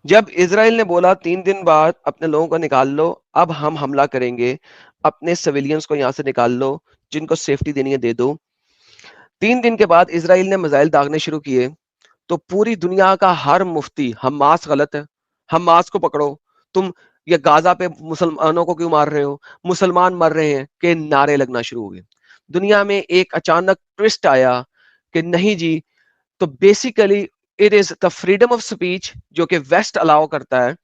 जब इजराइल ने बोला 3 दिन बाद अपने लोगों को निकाल लो, अब हम हमला करेंगे, अपने सिविलियंस को यहां से निकाल लो, जिनको सेफ्टी देनी है दे दो। 3 दिन के बाद इजराइल ने मिसाइल दागने शुरू किए, तो पूरी दुनिया का हर मुफ्ती हमास गलत है, हमास को पकड़ो, तुम ये गाजा पे मुसलमानों को क्यों मार रहे हो, मुसलमान मर रहे हैं के नारे लगना शुरू हो गए। दुनिया में एक अचानक ट्विस्ट आया कि नहीं जी, तो basically it is the freedom of speech जो कि वेस्ट अलाउ करता है,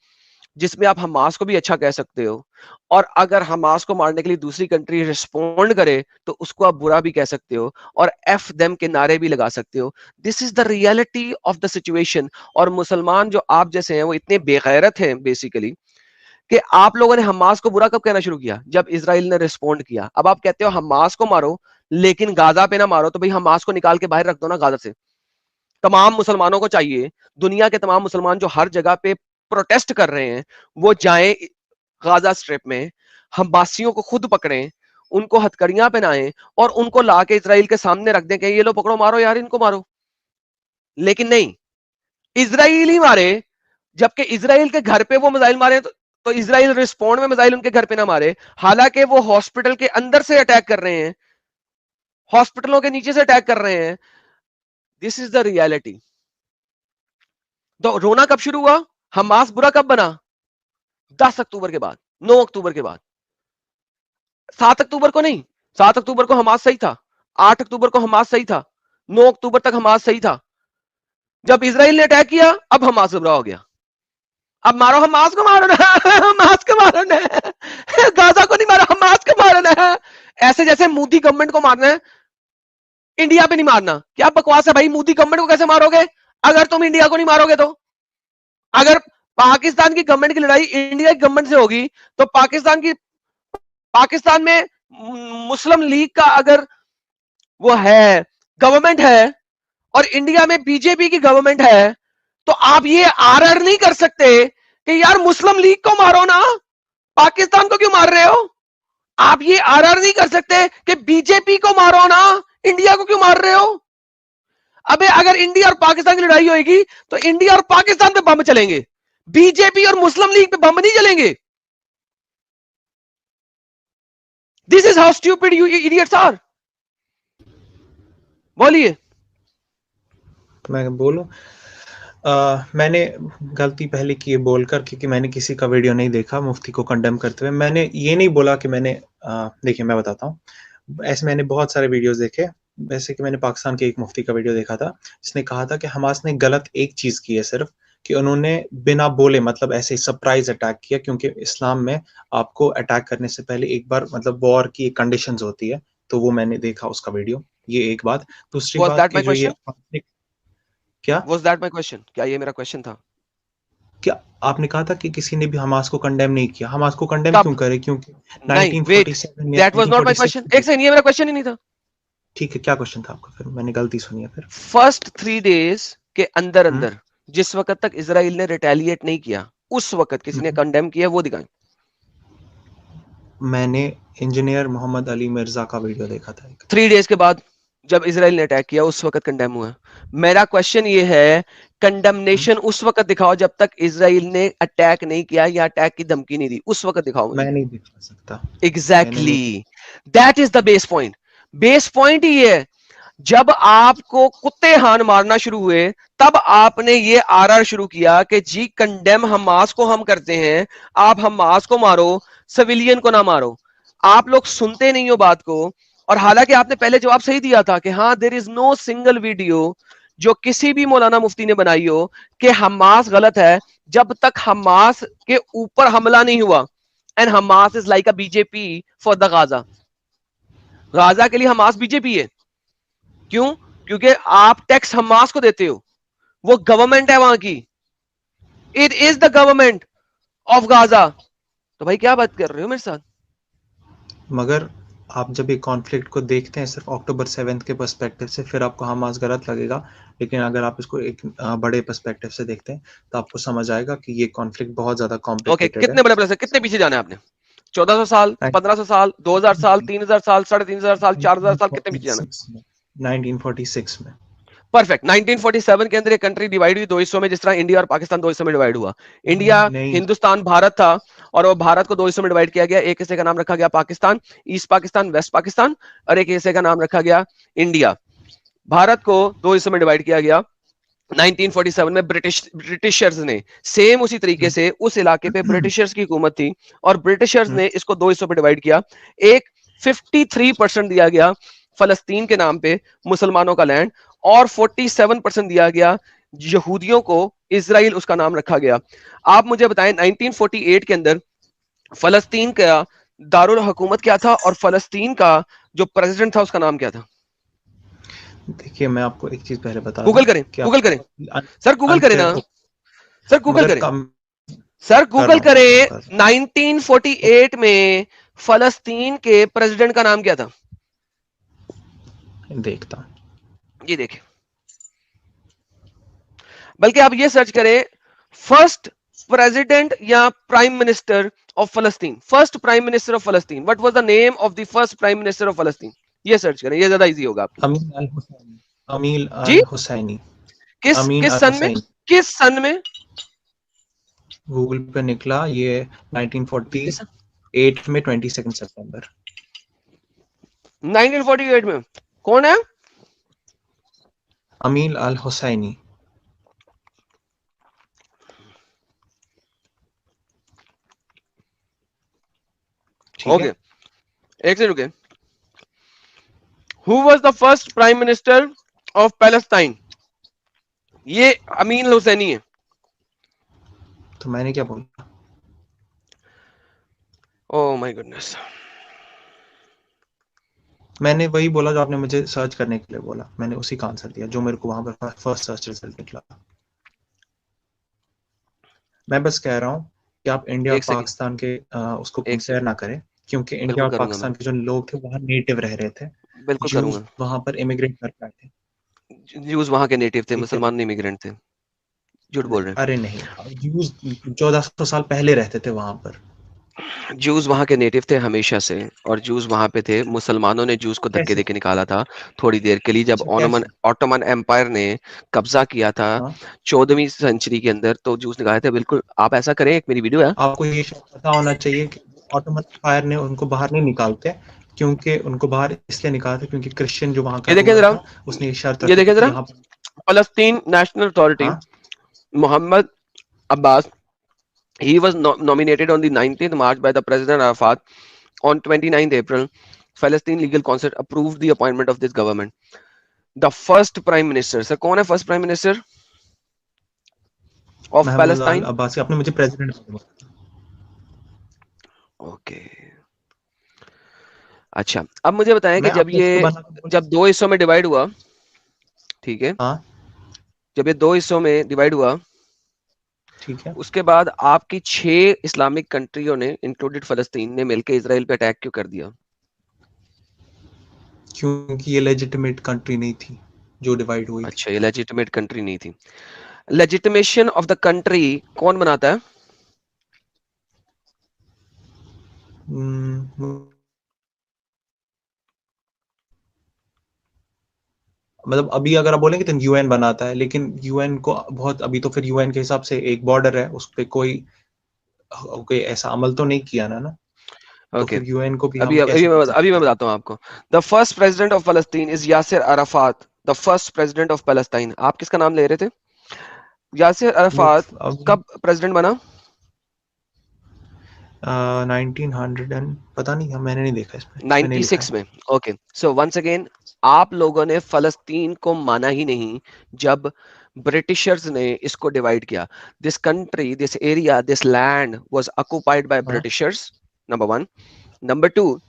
जिसमें आप हमास को भी अच्छा कह सकते हो, और अगर हमास को मारने के लिए दूसरी कंट्री रिस्पोंड करे तो उसको आप बुरा भी कह सकते हो और एफ देम के नारे भी लगा सकते हो। This is the reality of the situation. और मुसलमान जो आप जैसे हैं वो इतने बेगैरत हैं बेसिकली कि आप लोगों ने हमास को बुरा कब कहना शुरू किया, जब इसराइल ने रिस्पोंड किया। अब आप कहते हो हमास को मारो लेकिन गाजा पे ना मारो, तो भाई हमास को निकाल के बाहर रख दो ना गाजा से। तमाम मुसलमानों को चाहिए, दुनिया के तमाम मुसलमान जो हर जगह पे प्रोटेस्ट कर रहे हैं, वो जाएं गाजा स्ट्रिप में, हमासियों को खुद पकड़ें, उनको हथकड़ियां पहनाएं और उनको लाके इसराइल के सामने रख दें कि ये लो पकड़ो, मारो यार इनको मारो। लेकिन नहीं, इसराइल ही मारे, जबकि इसराइल के घर पे वो मिसाइल मारे तो इसराइल रिस्पॉन्ड में मिसाइल उनके घर पे ना मारे, हालांकि वो हॉस्पिटल के अंदर से अटैक कर रहे हैं, हॉस्पिटलों के नीचे से अटैक कर रहे हैं। This is the reality. तो रोना कब शुरू हुआ, हमास बुरा कब बना? 10 अक्टूबर के बाद, 9 अक्टूबर के बाद। 7 अक्टूबर को नहीं, 7 अक्टूबर को हमास सही था, 8 अक्टूबर को हमास सही था, 9 अक्टूबर तक हमास सही था। जब इसराइल ने अटैक किया अब हमास बुरा हो गया। अब मारो हमास को, मारो ना हमास को मारो ना, गाजा को नहीं मारो, हमास को मारो ना। ऐसे जैसे मोदी गवर्नमेंट को मारना है, इंडिया पे नहीं मारना। क्या बकवास है भाई, मोदी गवर्नमेंट को कैसे मारोगे अगर तुम इंडिया को नहीं मारोगे? तो अगर पाकिस्तान की गवर्नमेंट की लड़ाई इंडिया की गवर्नमेंट से होगी तो पाकिस्तान में मुस्लिम लीग का अगर वो है, गवर्नमेंट है, और इंडिया में बीजेपी की गवर्नमेंट है, तो आप ये आरआर नहीं कर सकते कि यार मुस्लिम लीग को मारो ना, पाकिस्तान को क्यों मार रहे हो। आप ये आरआर नहीं कर सकते कि बीजेपी को मारो ना, इंडिया को क्यों मार रहे हो। अबे अगर इंडिया और पाकिस्तान की लड़ाई होगी तो इंडिया और पाकिस्तान पे बम चलेंगे, बीजेपी और मुस्लिम लीग पे बम नहीं चलेंगे। This is how stupid you idiots are. बोलिए। तो मैं बोलूं, मैंने गलती पहले की है बोलकर, क्योंकि मैंने किसी का वीडियो नहीं देखा मुफ्ती को कंडेम करते हुए। मैंने ये नहीं बोला कि मैंने देखिए मैं बताता हूँ, ऐसे मैंने बहुत सारे वीडियोस देखे। वैसे कि मैंने पाकिस्तान के एक मुफ्ती का वीडियो देखा था जिसने कहा था कि हमास ने गलत एक चीज की है सिर्फ, कि उन्होंने बिना बोले मतलब ऐसे सरप्राइज अटैक किया, क्योंकि इस्लाम में आपको अटैक करने से पहले एक बार मतलब वॉर की कंडीशंस होती है। तो वो मैंने देखा उसका वीडियो, ये एक बात। दूसरी वाज बात दैट कि माय जो ये क्वेश्चन? क्या वाज दैट माय क्वेश्चन? क्या ये मेरा क्वेश्चन था? क्या आपने कहा था कि किसी ने भी हमास को कंडेम नहीं किया? हमास को कंडेम क्यों कब? करे? क्योंकि नहीं वेट, 1947 या that was not my 1946 question. में। एक सेकंड, ये मेरा क्वेश्चन ही नहीं था। ठीक है, क्या क्वेश्चन था आपका? फिर मैंने गलती सुनी है फिर। फर्स्ट 3 डेज के अंदर हम्म, अंदर जिस वक्त तक इसराइल ने रिटेलिएट नहीं किया, उस वक्त किसी ने हम्म। कंडेम किया, वो दिखाएं। मैंने इंजीनियर मोहम्मद अली मिर्जा का वीडियो देखा था एक। 3 डेज के बाद जब इसराइल ने अटैक किया उस वक्त कंडेम हुआ। मेरा क्वेश्चन ये है, हम्म, कंडमनेशन उस वक्त दिखाओ जब तक इसराइल ने अटैक नहीं किया या अटैक की धमकी नहीं दी, उस वक्त दिखाओ मुझे। मैं नहीं दिखा सकता। मैंने नहीं। Exactly, that is the base point. Base point ही है, जब आपको कुत्ते हान मारना शुरू हुए तब आपने ये आरआर शुरू किया कि जी कंडेम हमास को हम करते हैं, आप हमास को मारो, सिविलियन को ना मारो। आप लोग सुनते नहीं हो बात को। और हालांकि आपने पहले जवाब सही दिया था कि हाँ there is no single video जो किसी भी मौलाना मुफ्ती ने बनाई हो कि हमास गलत है, जब तक हमास के ऊपर हमला नहीं हुआ। And Hamas is like a BJP for the Gaza. Gaza के लिए हमास बीजेपी है। क्यों? क्योंकि आप टैक्स हमास को देते हो, वो गवर्नमेंट है वहां की, it is the government of Gaza. तो भाई क्या बात कर रहे हो मेरे साथ? मगर आप जब एक कॉन्फ्लिक्ट को देखते हैं सिर्फ अक्टूबर 7 के पर्सपेक्टिव से, फिर आपको हमास गलत लगेगा। लेकिन अगर आप इसको एक बड़े पर्सपेक्टिव से देखते हैं तो आपको समझ आएगा कि ये कॉन्फ्लिक्ट बहुत ज्यादा ओके, कॉम्प्लिकेटेड है। कितने बड़े प्लस है, कितने पीछे जाना है आपने? 1400 साल, 1500 साल, 2000 साल, 3000 साल, 3500 साल, 4000 साल, 4000 साल, कितने पीछे जाना है? 1946 में 1946 में परफेक्ट। 1947 के अंदर एक कंट्री डिवाइड हुई दो हिस्सों में, जिस तरह इंडिया और पाकिस्तान दो हिस्सों में डिवाइड हुआ। इंडिया, नहीं हिंदुस्तान, भारत था, और वो भारत को दो हिस्सों में डिवाइड किया गया। एक हिस्से का नाम रखा गया पाकिस्तान, ईस्ट पाकिस्तान, वेस्ट पाकिस्तान, और एक हिस्से का नाम रखा गया इंडिया। भारत को दो हिस्सों में डिवाइड किया गया 1947 में। ब्रिटिशर्स ने सेम उसी तरीके से उस इलाके पे ब्रिटिशर्स की हुकूमत थी, और ब्रिटिशर्स ने इसको दो हिस्सों में डिवाइड किया। एक 53% दिया गया फलस्तीन के नाम पे, मुसलमानों का लैंड, और 47% दिया गया यहूदियों को, इजराइल उसका नाम रखा गया। आप मुझे बताएं 1948 के अंदर फलस्तीन का दारुल हुकूमत क्या था, और फलस्तीन का जो प्रेसिडेंट था उसका नाम क्या था? देखिए, मैं आपको एक चीज पहले बता दूं गूगल करें, कि गूगल करें आपको सर, गूगल करें ना अनफेयर सर, गूगल मगर करें कम सर, कर गूगल रहा हूं करें। कर 1948 में फलस्तीन के प्रेसिडेंट का नाम क्या था? देखता हूं। ये देखें, बल्कि आप ये सर्च करें, फर्स्ट प्रेसिडेंट या प्राइम मिनिस्टर ऑफ फलस्तीन, फर्स्ट प्राइम मिनिस्टर ऑफ फलस्तीन, what was the name of the first prime minister of फलस्तीन? ये सर्च करें, ये ज्यादा इजी होगा आपके लिए। अमीन अल हुसैनी। अमीन जी, अल हुसैनी। किस अमीन किस अल सन में, हुसैनी। किस सन में? गूगल पे निकला ये 1948 में 22 सितंबर। 1948 में कौन है? अमीन अल हुसैनी। ठीक ओके, है। एक से रुके। Who was the first prime minister of Palestine? ये अमीन हुसैनी है। तो मैंने क्या बोला? Oh my goodness. मैंने वही बोला जो आपने मुझे सर्च करने के लिए बोला, मैंने उसी का आंसर दिया जो मेरे को वहां पर फर्स्ट सर्च रिजल्ट निकला। मैं बस कह रहा हूँ कि आप इंडिया और एक सेकंड, पाकिस्तान के उसको एक कंपेयर सेकंड, ना करें, क्योंकि इंडिया बिल्कुल और करूंगा मैं, पाकिस्तान के जो लोग थे वहाँ नेटिव रह रहे थे। बिल्कुल ज्यूज करूंगा। वहां पर इमिग्रेट कर पाए थे। ज्यूज वहां के नेटिव थे, ठीक है। मुसलमान इमिग्रेंट थे। झूठ बोल रहे अरे नहीं, ज्यूज 1400 साल पहले रहते थे वहां पर। हैं। ज्यूज वहां के नेटिव थे हमेशा से, और ज्यूज वहां पे थे। मुसलमानों ने ज्यूज को धक्के कैसे? देके निकाला था थोड़ी देर के लिए, जब अच्छा, ऑटोमन कैसे? ऑटोमन एम्पायर ने कब्जा किया था हाँ, 14वीं सेंचुरी के अंदर, तो ज्यूज निकाले थे। बिल्कुल, आप ऐसा करें, एक मेरी वीडियो है। आपको ये शायद पता होना चाहिए कि ऑटोमन फायर ने उनको बाहर नहीं निकालते, क्योंकि उनको बाहर इसलिए निकालते क्योंकि क्रिश्चियन जो वहां का ये देखें रूलर जरा, था उसने ये शर्त ये रखी देखें थी कि जरा, यहाँ पर। फलस्तीन नेशनल अथॉरिटी, हाँ, Mohammad Abbas, he was nominated on the 19th March by the President Arafat. On 29th April, Palestine Legal Council approved the appointment of this government. The first Prime Minister, sir, कौन है first prime minister of Mahmoud al Palestine? Abbasi. आपने मुझे president बोला। Okay, अच्छा, अब मुझे बताएं कि मैं जब आपको ये, उसको बना के बोल। जब दो हिस्सों में डिवाइड हुआ, ठीक है, हाँ, जब ये दो हिस्सों में डिवाइड हुआ, ठीक है। उसके बाद आपकी 6 इस्लामिक कंट्रियों ने, इंक्लूडेड फलस्तीन ने, मिलकर इसराइल पे अटैक क्यों कर दिया? क्योंकि ये लेजिटिमेट कंट्री नहीं थी जो डिवाइड हुई थी। अच्छा, ये लेजिटिमेट कंट्री नहीं थी। लेजिटिमेशन ऑफ द कंट्री कौन बनाता है? मतलब अभी अगर आप बोलेंगे तो यूएन बनाता है, लेकिन यूएन को बहुत अभी तो फिर यूएन के हिसाब से एक बॉर्डर है, उस पर कोई ऐसा अमल तो नहीं किया ना। तो ओके, फिर यूएन को भी अभी हम कैसे कह अभी सकते मैं हैं? बताता हूँ आपको। द फर्स्ट प्रेसिडेंट ऑफ फलस्तीन is Yasser Arafat, the first president of Palestine. आप किसका नाम ले रहे थे? यासिर वो अराफात अब कब प्रेसिडेंट बना? 1900 एंड पता नहीं, मैंने नहीं देखा, इसमें नहीं लिखा 96 है। में। ओके, सो वंस अगेन, आप लोगों ने फलस्तीन को माना ही नहीं जब ब्रिटिशर्स ने इसको डिवाइड किया। This country, this area, this land was occupied by हाँ, Britishers, number one. Number two,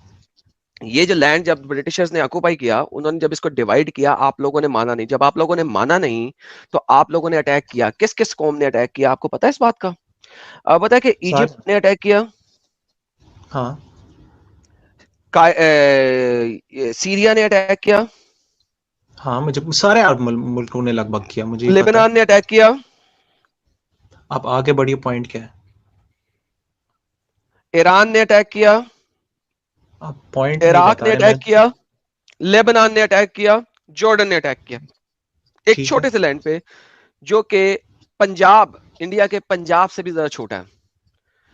ये जो लैंड जब ब्रिटिशर्स ने ऑक्युपाई किया, उन्होंने जब इसको डिवाइड किया, आप लोगों ने माना नहीं। जब आप लोगों ने माना नहीं, तो आप लोगों ने अटैक किया। किस किस कौम ने अटैक किया, आपको पता है इस बात का? अब पता है कि इजिप्ट सारे। ने अटैक किया, हाँ, सीरिया ने अटैक किया, हाँ, मुझे सारे अरब मुल्कों ने लगभग किया, मुझे ये पता है। लेबनान ने अटैक किया, आप आगे बढ़िए, पॉइंट क्या है? ईरान ने अटैक किया, आप पॉइंट नहीं इराक बता ने रहे। मैं अटैक किया, लेबनान ने अटैक किया, जॉर्डन ने अटैक किया। एक छोटे से लैंड पे, जो कि पंजाब, इंडिया के पंजाब से भी ज्यादा छोटा है,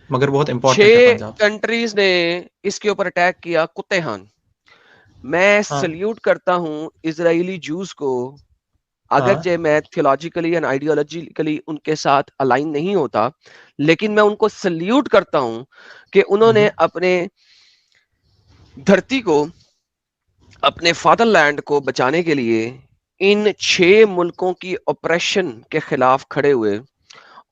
मगर बहुत इंपॉर्टेंट है 6 पंजाब। कंट्रीज ने इसके ऊपर अटैक किया कुत्ते खान। मैं हाँ सल्यूट करता हूं इजरायली जूस को, हाँ। अगरचे मैं थियोलॉजिकली एंड आइडियोलॉजिकली उनके साथ अलाइन नहीं होता, लेकिन मैं उनको सल्यूट करता हूं कि उन्होंने अपने धरती को, अपने फादरलैंड को बचाने के लिए इन 6 मुल्कों की ऑपरेशन के खिलाफ खड़े हुए,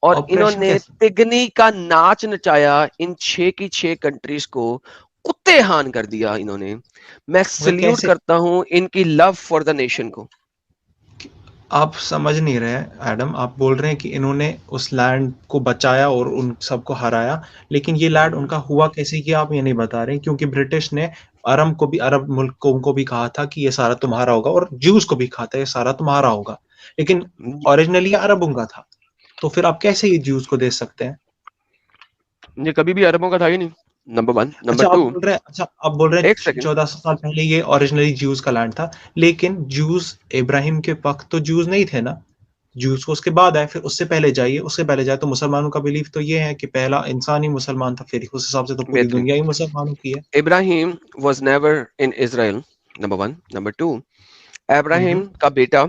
और ऑपरेशन इन्होंने कैसे? तिगनी का नाच नचाया, इन 6 की 6 कंट्रीज को कुत्ते हान कर दिया इन्होंने। मैं मगर सल्यूट कैसे? करता हूं इनकी लव फॉर द नेशन को। आप समझ नहीं रहे हैं एडम, आप बोल रहे हैं कि इन्होंने उस लैंड को बचाया और उन सबको हराया, लेकिन ये लैंड उनका हुआ कैसे, ये आप ये नहीं बता रहे, क्योंकि ब्रिटिश ने अरब मुल्कों को भी कहा था कि ये सारा तुम्हारा होगा, और ज्यूज को भी कहा था ये सारा तुम्हारा होगा, लेकिन ओरिजिनली अरबों का था। तो फिर आप कैसे ये ज्यूज को दे सकते हैं? ये कभी भी अरबों का था ही नहीं, नंबर 1। नंबर अच्छा आप 2, बोल रहे हैं, अच्छा आप बोल रहे हैं एक सेकंड, 1400 साल पहले ये ओरिजिनली ज्यूज का लैंड था, लेकिन ज्यूज इब्राहिम के वक्त तो ज्यूज नहीं थे ना, ज्यूज को उसके बाद आए। फिर उससे पहले जाइए, उससे पहले जाए तो मुसलमानों का बिलीफ तो ये है कि पहला इंसान ही मुसलमान था, फिर उस हिसाब से तो पूरी बेहतरीन। दुनिया ही मुसलमानों की है। Ibrahim was never in Israel, number 1। Number 2, हम्म। इब्राहिम का बेटा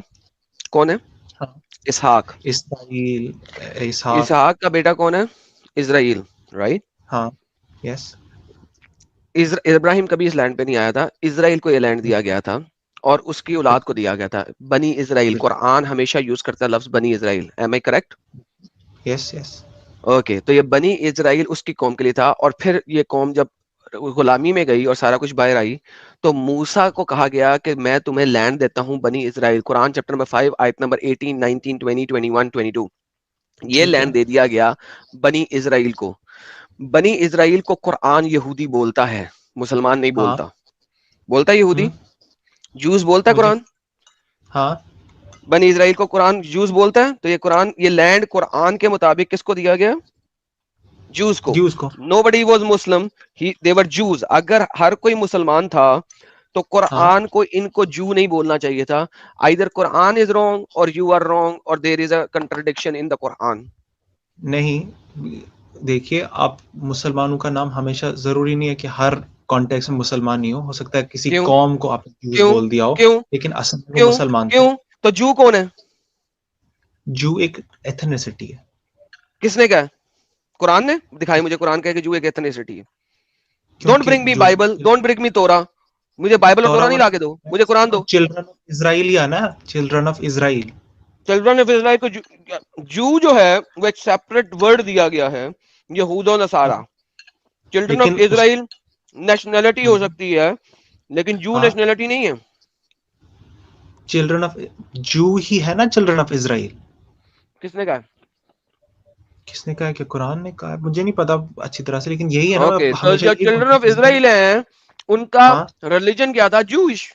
कौन है? हाँ। इसहाक। इसराइल, इसहाक। इसहाक का बेटा कौन है? Israel, right. हाँ। यस। इब्राहिम कभी इस लैंड पे नहीं आया था, इजराइल को ये लैंड दिया गया था, और उसकी औलाद को दिया गया था, बनी इजराइल। कुरान हमेशा यूज करता है लफ्ज बनी Israel, am I correct? Yes yes. Okay, तो ये बनी इजराइल उसकी कौम के लिए था, और फिर ये कौम जब गुलामी में गई और सारा कुछ बाहर आई, तो मूसा को कहा गया कि मैं तुम्हें लैंड देता हूं बनी इजराइल। कुरान चैप्टर नंबर 5 आयत नंबर 18, 19, 20, 21, 22, ये ठीक लैंड है। दे दिया गया बनी इजराइल को। बनी इजराइल को कुरान यहूदी बोलता है, मुसलमान नहीं हाँ। बोलता। बोलता है यहूदी, हम्म। जूस बोलता है मुझे। कुरान। हाँ। बनी इजराइल को कुरान जूस बोलता है, तो ये कुरान, ये लैंड कुरान के मुताबिक किसको दिया गया? जूस को। ज्यूज को। Nobody was Muslim, he they were juice. अगर हर कोई मुसलमान था तो हाँ। कुरान को इनको जू नहीं बोलना चाहिए था। आइदर कुरान इज रॉन्ग और यू आर रॉन्ग, और there is a contradiction in the Quran. नहीं, देखिए, आप मुसलमानों का नाम हमेशा ज़रूरी नहीं है कि हर कॉन्टेक्स्ट में मुसलमान ही हो सकता है किसी क्यों? कौम को आपने जूस क्यों? बोल दिया हो, क्यों? लेकिन असल में वो क्यों? मुसलमान थे। क्यों? तो जू कौन है? जू एक एथनिसिटी है। किसने कहा? कुरान ने दिखाई मुझे, कुरान कहे कि जू एक एथनिसिटी है। डोंट क्योंकि ब्रिंग मी जो बाइबल, डोंट ब्रिंग मी तोरा। मुझे बाइबल और तौरा तोरा नहीं लाके दो, मुझे कुरान दो। चिल्ड्रन ऑफ इज़राइल ही है ना, children of Israel. Children of Israel को जू जो है वो एक सेपरेट वर्ड दिया गया है, यहूद और नसारा। चिल्ड्रन ऑफ लेकिन उस इजराइल नेशनैलिटी हो सकती है, लेकिन जू हाँ, नेशनैलिटी नहीं है। चिल्ड्रन ऑफ जू ही है ना, चिल्ड्रन ऑफ इज़राइल। किसने कहा? किसने कहा है? कि कुरान ने कहा है? मुझे नहीं पता अच्छी तरह से, लेकिन यही है ना, ओके, तो हमेशा जो ये चिल्ड्रन ऑफ कॉन्टेक्स्ट में। इजराइल हैं उनका हाँ। रिलीजन क्या था? जूइश।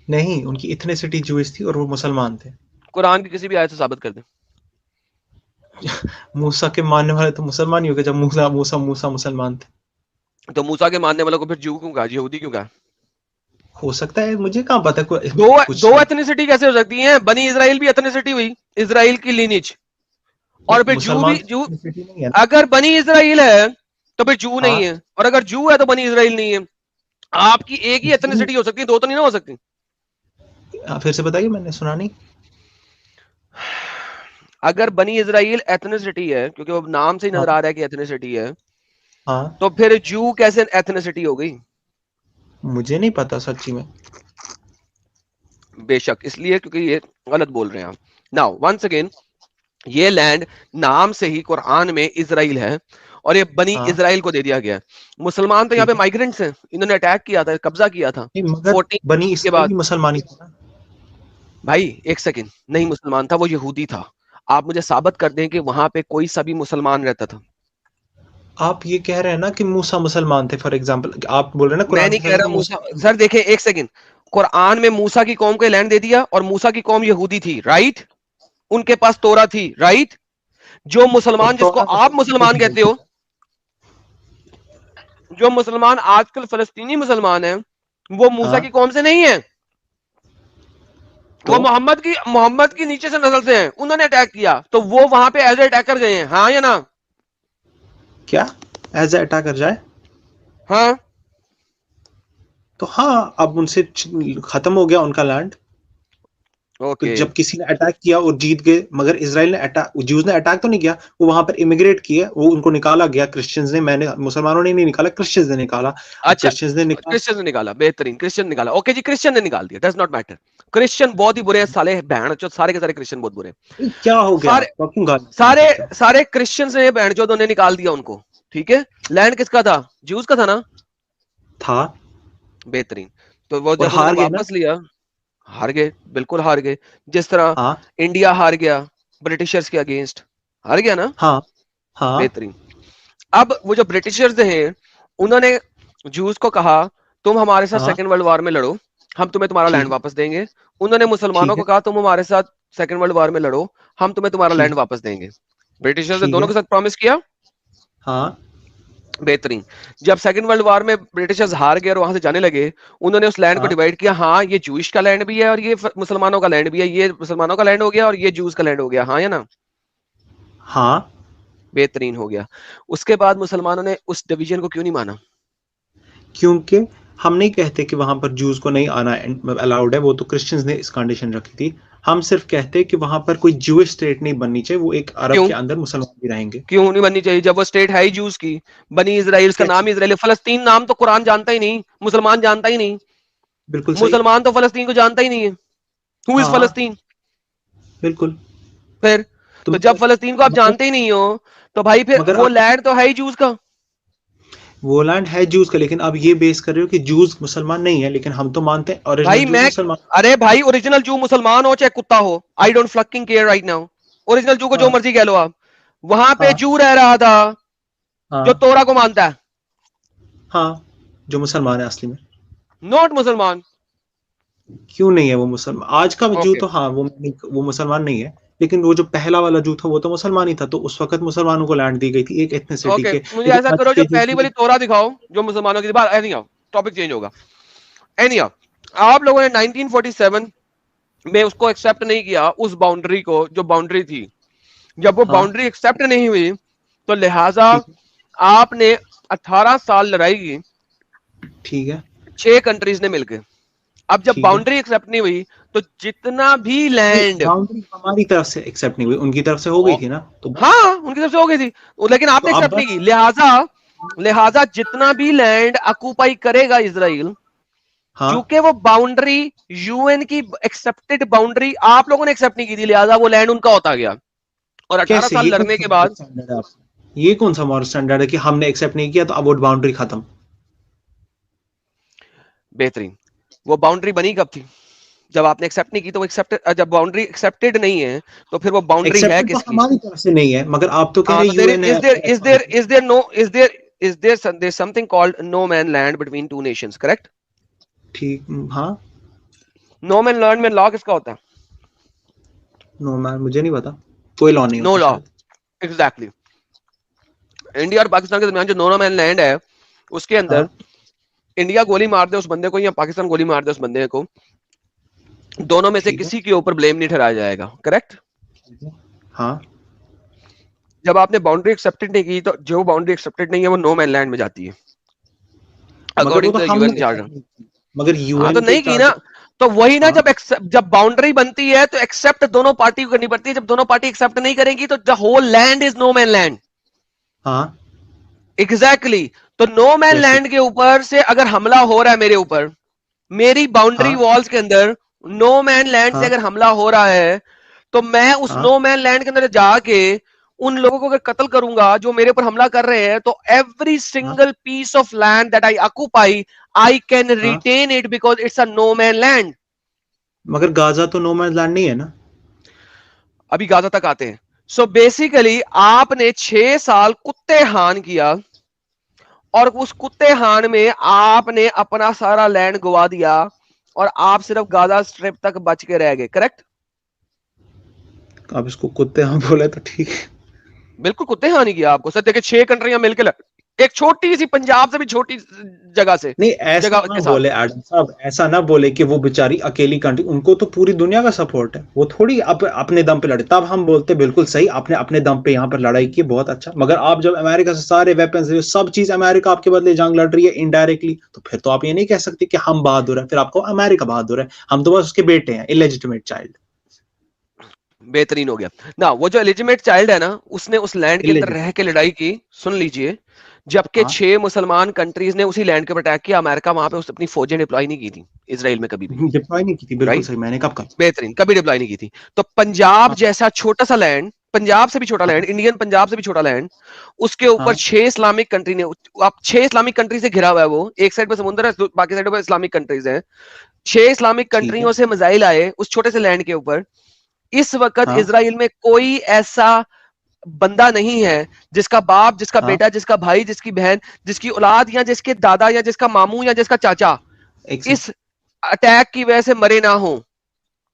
नहीं, उनकी इथनिसिटी जूइश थी और वो मुसलमान थे। कुरान की किसी भी आयत से साबित कर दे। मूसा के मानने वाले तो मुसलमान ही हो गए, जब मूसा मूसा मूसा मुसलमान थे। तो मूसा के मानने वालों को फिर जू क्यों कहा, यहूदी क्यों कहा? हो सकता है, मुझे कहाँ पता दो कुछ। दो एथनिसिटी कैसे हो सकती है? बनी इजराइल भी एथनिसिटी हुई, इजराइल की लीनिज, नहीं, और फिर जू मुसलमान भी तो जू। एथनिसिटी नहीं है ना। अगर बनी इजराइल है तो फिर जू नहीं हाँ। है, और अगर जू है तो बनी इजराइल नहीं है। आपकी एक ही जू। एथनिसिटी हो सकती है, दो तो नहीं ना हो सकती। फिर से बताइए, मैंने सुना नहीं। अगर बनी इजराइल एथनिसिटी है, क्योंकि वो नाम से ही नजर हाँ। आ रहा है कि एथनिसिटी है, हाँ। तो फिर जू कैसे एथनिसिटी हो गई? मुझे नहीं पता सच्ची में। बेशक इसलिए क्योंकि ये गलत बोल रहे हैं आप। नाउ वंस अगेन, ये लैंड नाम से ही कुरान में इजराइल है, और ये बनी हाँ। इजराइल को दे दिया गया है। मुसलमान तो यहाँ पे ठीक है। माइग्रेंट्स हैं, इन्होंने अटैक किया था, कब्जा किया था नहीं, मगर 14 बनी के इसराइल बाद। भी मुसलमान ही था ना। भाई एक सेकंड, नहीं मुसलमान था, वो यहूदी था। आप मुझे साबित कर दें कि वहां पे कोई सा भी मुसलमान रहता था। आप ये कह रहे हैं ना कि मूसा मुसलमान थे, फॉर एग्जाम्पल आप बोल रहे हैं ना मैं कुरान नहीं में कह लिखा रहा था मूसा मूसा, मुसलमान सर देखें एक सेकंड, कुरान में मूसा की कौम को लैंड दे दिया, और मूसा की कौम यहूदी थी, राइट? उनके पास तोरा थी, राइट? जो थे। और मुसलमान, जिसको तौरा तो आप फिर मुसलमान यहूदी कहते बोलते हो, हैं। जो मुसलमान आजकल फलस्तीनी मुसलमान हैं, वो मूसा हाँ। की कौम से नहीं है। वो मोहम्मद की नीचे से नस्ल से हैं, उन्होंने अटैक किया, तो वो वहां पे एज ए अटैकर गए हैं, हाँ या ना? क्या एज ए अटैकर जाए? हाँ तो हाँ, अब उनसे खत्म हो गया उनका लैंड। तो ओके जब किसी ने अटैक किया और जीत गए, मगर इसराइल ने अटैक, ज्यूज ने अटैक तो नहीं किया, वो वहां पर इमिग्रेट किए, वो उनको निकाला गया क्रिश्चियंस ने, मैंने मुसलमानों ने नहीं निकाला, क्रिश्चियंस ने निकाला। अब अच्छा, क्रिश्चियंस ने निकाला। क्रिश्चियन ने निकाला, बेहतरीन, क्रिश्चियन निकाला, ओके जी, क्रिश्चियन ने निकाल दिया, डज नॉट मैटर। क्रिश्चियन बहुत ही बुरे हैं साले, बहन चो, सारे के सारे क्रिश्चियन बहुत बुरे हैं। क्या हो गया, सारे आप क्यों गाली सारे करते हो? सारे क्रिश्चियन ने बहन चो ने निकाल दिया उनको, ठीक है। लैंड किसका था? ज्यूज का था ना? था। बेहतरीन। तो वो और जब हार उन्होंने गए ना। वापस लिया, हार गए, बिल्कुल हार गए। जिस तरह हाँ इंडिया हार गया ब्रिटिशर्स के अगेंस्ट, हार गया ना? हाँ हाँ। बेहतरीन। अब वो जो ब्रिटिशर्स हैं, उन्होंने जूस को कहा तुम हमारे साथ हाँ सेकेंड वर्ल्ड वॉर में लड़ो, हम तुम्हें तुम्हारा ठीक लैंड है। वापस देंगे। उन्होंने मुसलमानों ठीक को है। कहा तुम हमारे साथ सेकेंड वर्ल्ड वॉर में लड़ो, हम तुम्हें तुम्हारा ठीक लैंड है। वापस देंगे। ब्रिटिशर्स ने ठीक दोनों है। के साथ प्रॉमिस किया। हाँ बेहतरीन। जब सेकंड वर्ल्ड वॉर में ब्रिटिशर्स हार गए और वहां से जाने लगे, उन्होंने उस लैंड को हाँ डिवाइड किया, हाँ ये जूइश का लैंड भी है और ये मुसलमानों का लैंड भी है, ये मुसलमानों का लैंड हो गया और ये जूस का लैंड हो गया, हाँ या ना? हाँ। बेहतरीन हो गया। उसके बाद मुसलमानों ने उस डिवीजन को क्यों नहीं माना? क्योंकि हम नहीं कहते कि वहां पर जूस को नहीं आना अलाउड है, वो तो क्रिश्चियंस ने इस कंडीशन रखी थी। हम सिर्फ कहते हैं कि वहां पर कोई जूइश स्टेट नहीं बननी चाहिए, वो एक अरब क्यों? के अंदर मुसलमान भी रहेंगे। क्यों नहीं बननी चाहिए जब वो स्टेट है ही जूस की? बनी इसराइल, उसका नाम कैसे? ही इसराइल है। फलस्तीन नाम तो कुरान जानता ही नहीं, मुसलमान जानता ही नहीं। बिल्कुल सही। मुसलमान तो फलस्तीन को जानता ही नहीं है। हु इज हाँ फलस्तीन? बिल्कुल। फिर तो तो जब फलस्तीन को आप मगर जानते ही नहीं हो, तो भाई फिर मगर वो आप, लैंड तो है ही जूस का। वो लैंड है जूस का, लेकिन आप ये बेस कर रहे हो कि जूस मुसलमान नहीं है, लेकिन हम तो मानते हैं ओरिजिनल भाई जूस मैं, मुसलमान। अरे भाई ओरिजिनल जू मुसलमान हो चाहे कुत्ता हो, I don't fucking care right now. Original जू को जो हाँ मर्जी कह लो आप, वहां पे हाँ जू रह रहा था जो हाँ तोरा को मानता है, हाँ। जो मुसलमान है असली में। नॉट मुसलमान। क्यों नहीं है वो मुसलमान? आज का जू ओके तो हाँ, वो मुसलमान नहीं है, लेकिन वो जो पहला वाला जू था वो तो मुसलमान ही था, तो उस वक्त मुसलमानों को लैंड दी गई थी एक एथनिसिटी ओके, के। मुझे लेकिन ऐसा आज करो जो के जो पहली वाली तोरा दिखाओ जो मुसलमानों की बात, एनी टॉपिक चेंज होगा। एनी आप लोगों ने 1947 में उसको एक्सेप्ट नहीं किया, उस बाउंड्री को, जो बाउंड्री थी। जब वो हाँ बाउंड्री एक्सेप्ट नहीं हुई, तो लिहाजा ठीक है। आपने 18 साल लड़ाई की ठीक है। 6 कंट्रीज ने मिलकर। अब जब ठीक है। बाउंड्री एक्सेप्ट नहीं हुई, तो जितना भी नहीं, लैंड, बाउंड्री हमारी तरफ से एक्सेप्ट नहीं हुई, उनकी तरफ से हो गई थी ना, तो हाँ उनकी तरफ से हो गई थी, लेकिन तो आपने अब एक्सेप्ट नहीं बस। की, लिहाजा लिहाजा जितना भी लैंड ऑक्यूपाई करेगा इसराइल, हाँ। चूंकि वो बाउंड्री यूएन की एक्सेप्टेड बाउंड्री आप लोगों ने एक्सेप्ट नहीं की थी, लिहाजा वो लैंड उनका होता गया। और 18 कैसे? साल ये कौन लड़ने सा के मॉरल बाद, स्टैंडर्ड है आपका? ये कौन सा मॉरल स्टैंडर्ड है कि हमने एक्सेप्ट नहीं किया तो अब वो बाउंड्री खत्म? बेहतरीन, वो बाउंड्री बनी कब थी? जब आपने एक्सेप्ट नहीं की, तो वो एक्सेप्ट, जब बाउंड्री एक्सेप्टेड नहीं है, तो फिर वो बाउंड्री है एक्सेप्टेड तो किसकी? हमारी तरफ से नहीं है, मगर आप तो कह हाँ रहे तो देयर यूएन है। Is there something called no man land between two nations, correct? ठीक। हाँ। नो मैन लैंड में लॉ किसका होता है? नो मैन, मुझे नहीं पता, कोई लॉ नहीं नो होता लॉ, शायद। एग्जैक्टली। इंडिया और पाकिस्तान के दरमियान जो नो मैन लैंड है, उसके अंदर हाँ इंडिया गोली मार दे उस बंदे को या पाकिस्तान गोली मार दे उस बंदे को, दोनों में से ठीक है। किसी के ऊपर ब्लेम नहीं ठहराया जाएगा, करेक्ट? ठीक है। हाँ जब आपने बाउंड्री एक्सेप्टेड नहीं की, तो जो बाउंड्री एक्सेप्टेड नहीं है वो नो मैन लैंड में जाती है, मगर वो अकॉर्डिंग तो टू द हमने यूएन चार्टर। एक्सेप्ट नहीं की, मगर हाँ तो यूएन के नहीं की ना, चार्टर। तो वही ना, हाँ जब बाउंड्री बनती है तो एक्सेप्ट दोनों पार्टी को करनी पड़ती है, जब दोनों पार्टी एक्सेप्ट नहीं करेंगी तो the whole land is no man land. हाँ। एग्जैक्टली। तो नो मैन कैसे? लैंड के ऊपर से अगर हमला हो रहा है मेरे ऊपर, मेरी बाउंड्री हाँ वॉल्स के अंदर नो मैन लैंड से हाँ अगर हमला हो रहा है, तो मैं उस हाँ नो मैन लैंड के अंदर जाके उन लोगों को अगर कत्ल करूंगा जो मेरे ऊपर हमला कर रहे हैं, तो एवरी हाँ single piece of land that I occupy, I can हाँ। Retain it because it's a no man land. मगर गाजा तो नो मैन लैंड नहीं है ना। अभी गाजा तक आते हैं। सो बेसिकली आपने 6 साल कुत्ते हान किया, और उस कुत्ते हान में आपने अपना सारा लैंड गवा दिया, और आप सिर्फ गाजा स्ट्रिप तक बच के रह गए, करेक्ट? आप इसको कुत्ते हाँ बोले तो ठीक है। बिल्कुल कुत्ते हानि किया आपको सर, देखिए 6 कंट्रियां मिलकर एक छोटी सी पंजाब से भी छोटी जगह से, नहीं ऐसा जगह ना के साथ। बोले एडम साहब, ऐसा ना बोले कि वो बेचारी अकेली कंट्री, उनको तो पूरी दुनिया का सपोर्ट है, वो थोड़ी अपने दम पे लड़े। तब हम बोलते बिल्कुल सही, आपने अपने दम पे यहाँ पर लड़ाई की, बहुत अच्छा। मगर आप जब अमेरिका से सारे वेपन्स, सब चीज अमेरिका आपके बदले जंग लड़ रही है इनडायरेक्टली, तो फिर तो आप ये नहीं कह सकते कि हम बहादुर है, फिर आपको अमेरिका बहादुर है। हम तो बस उसके बेटे हैं, इलेजिटिमेट चाइल्ड। बेहतरीन हो गया ना। वो जो एलिजिमेट चाइल्ड है ना, उसने उस लैंड के अंदर रह इलेजिटिमेट। के लड़ाई की, सुन लीजिए। जबकि हाँ, 6 मुसलमान कंट्रीज ने उसी लैंड के ऊपर अटैक किया, अमेरिका वहां पे अपनी फौजें डिप्लॉय नहीं की थी इसराइल में कभी भी। डिप्लॉय नहीं की थी, बिल्कुल राइट, सही, मैंने कब कहा। बेहतरीन, कभी डिप्लॉय नहीं की थी। तो पंजाब हाँ जैसा छोटा सा लैंड, पंजाब से भी छोटा लैंड, हाँ इंडियन पंजाब से भी छोटा लैंड, उसके ऊपर हाँ 6 इस्लामिक कंट्री ने, आप 6 इस्लामिक कंट्री से घिरा हुआ है वो, एक साइड पे समुद्र है, बाकी साइड पे इस्लामिक कंट्रीज है। 6 इस्लामिक ठीक है। कंट्रियों से मिसाइल आए उस छोटे से लैंड के ऊपर। इस वक्त हाँ इसराइल में कोई ऐसा बंदा नहीं है जिसका बाप, जिसका हाँ, बेटा, जिसका भाई, जिसकी बहन, जिसकी औलाद, या जिसके दादा, या जिसका मामू, या जिसका चाचा एक सेकंड। इस अटैक की वजह से मरे ना हो।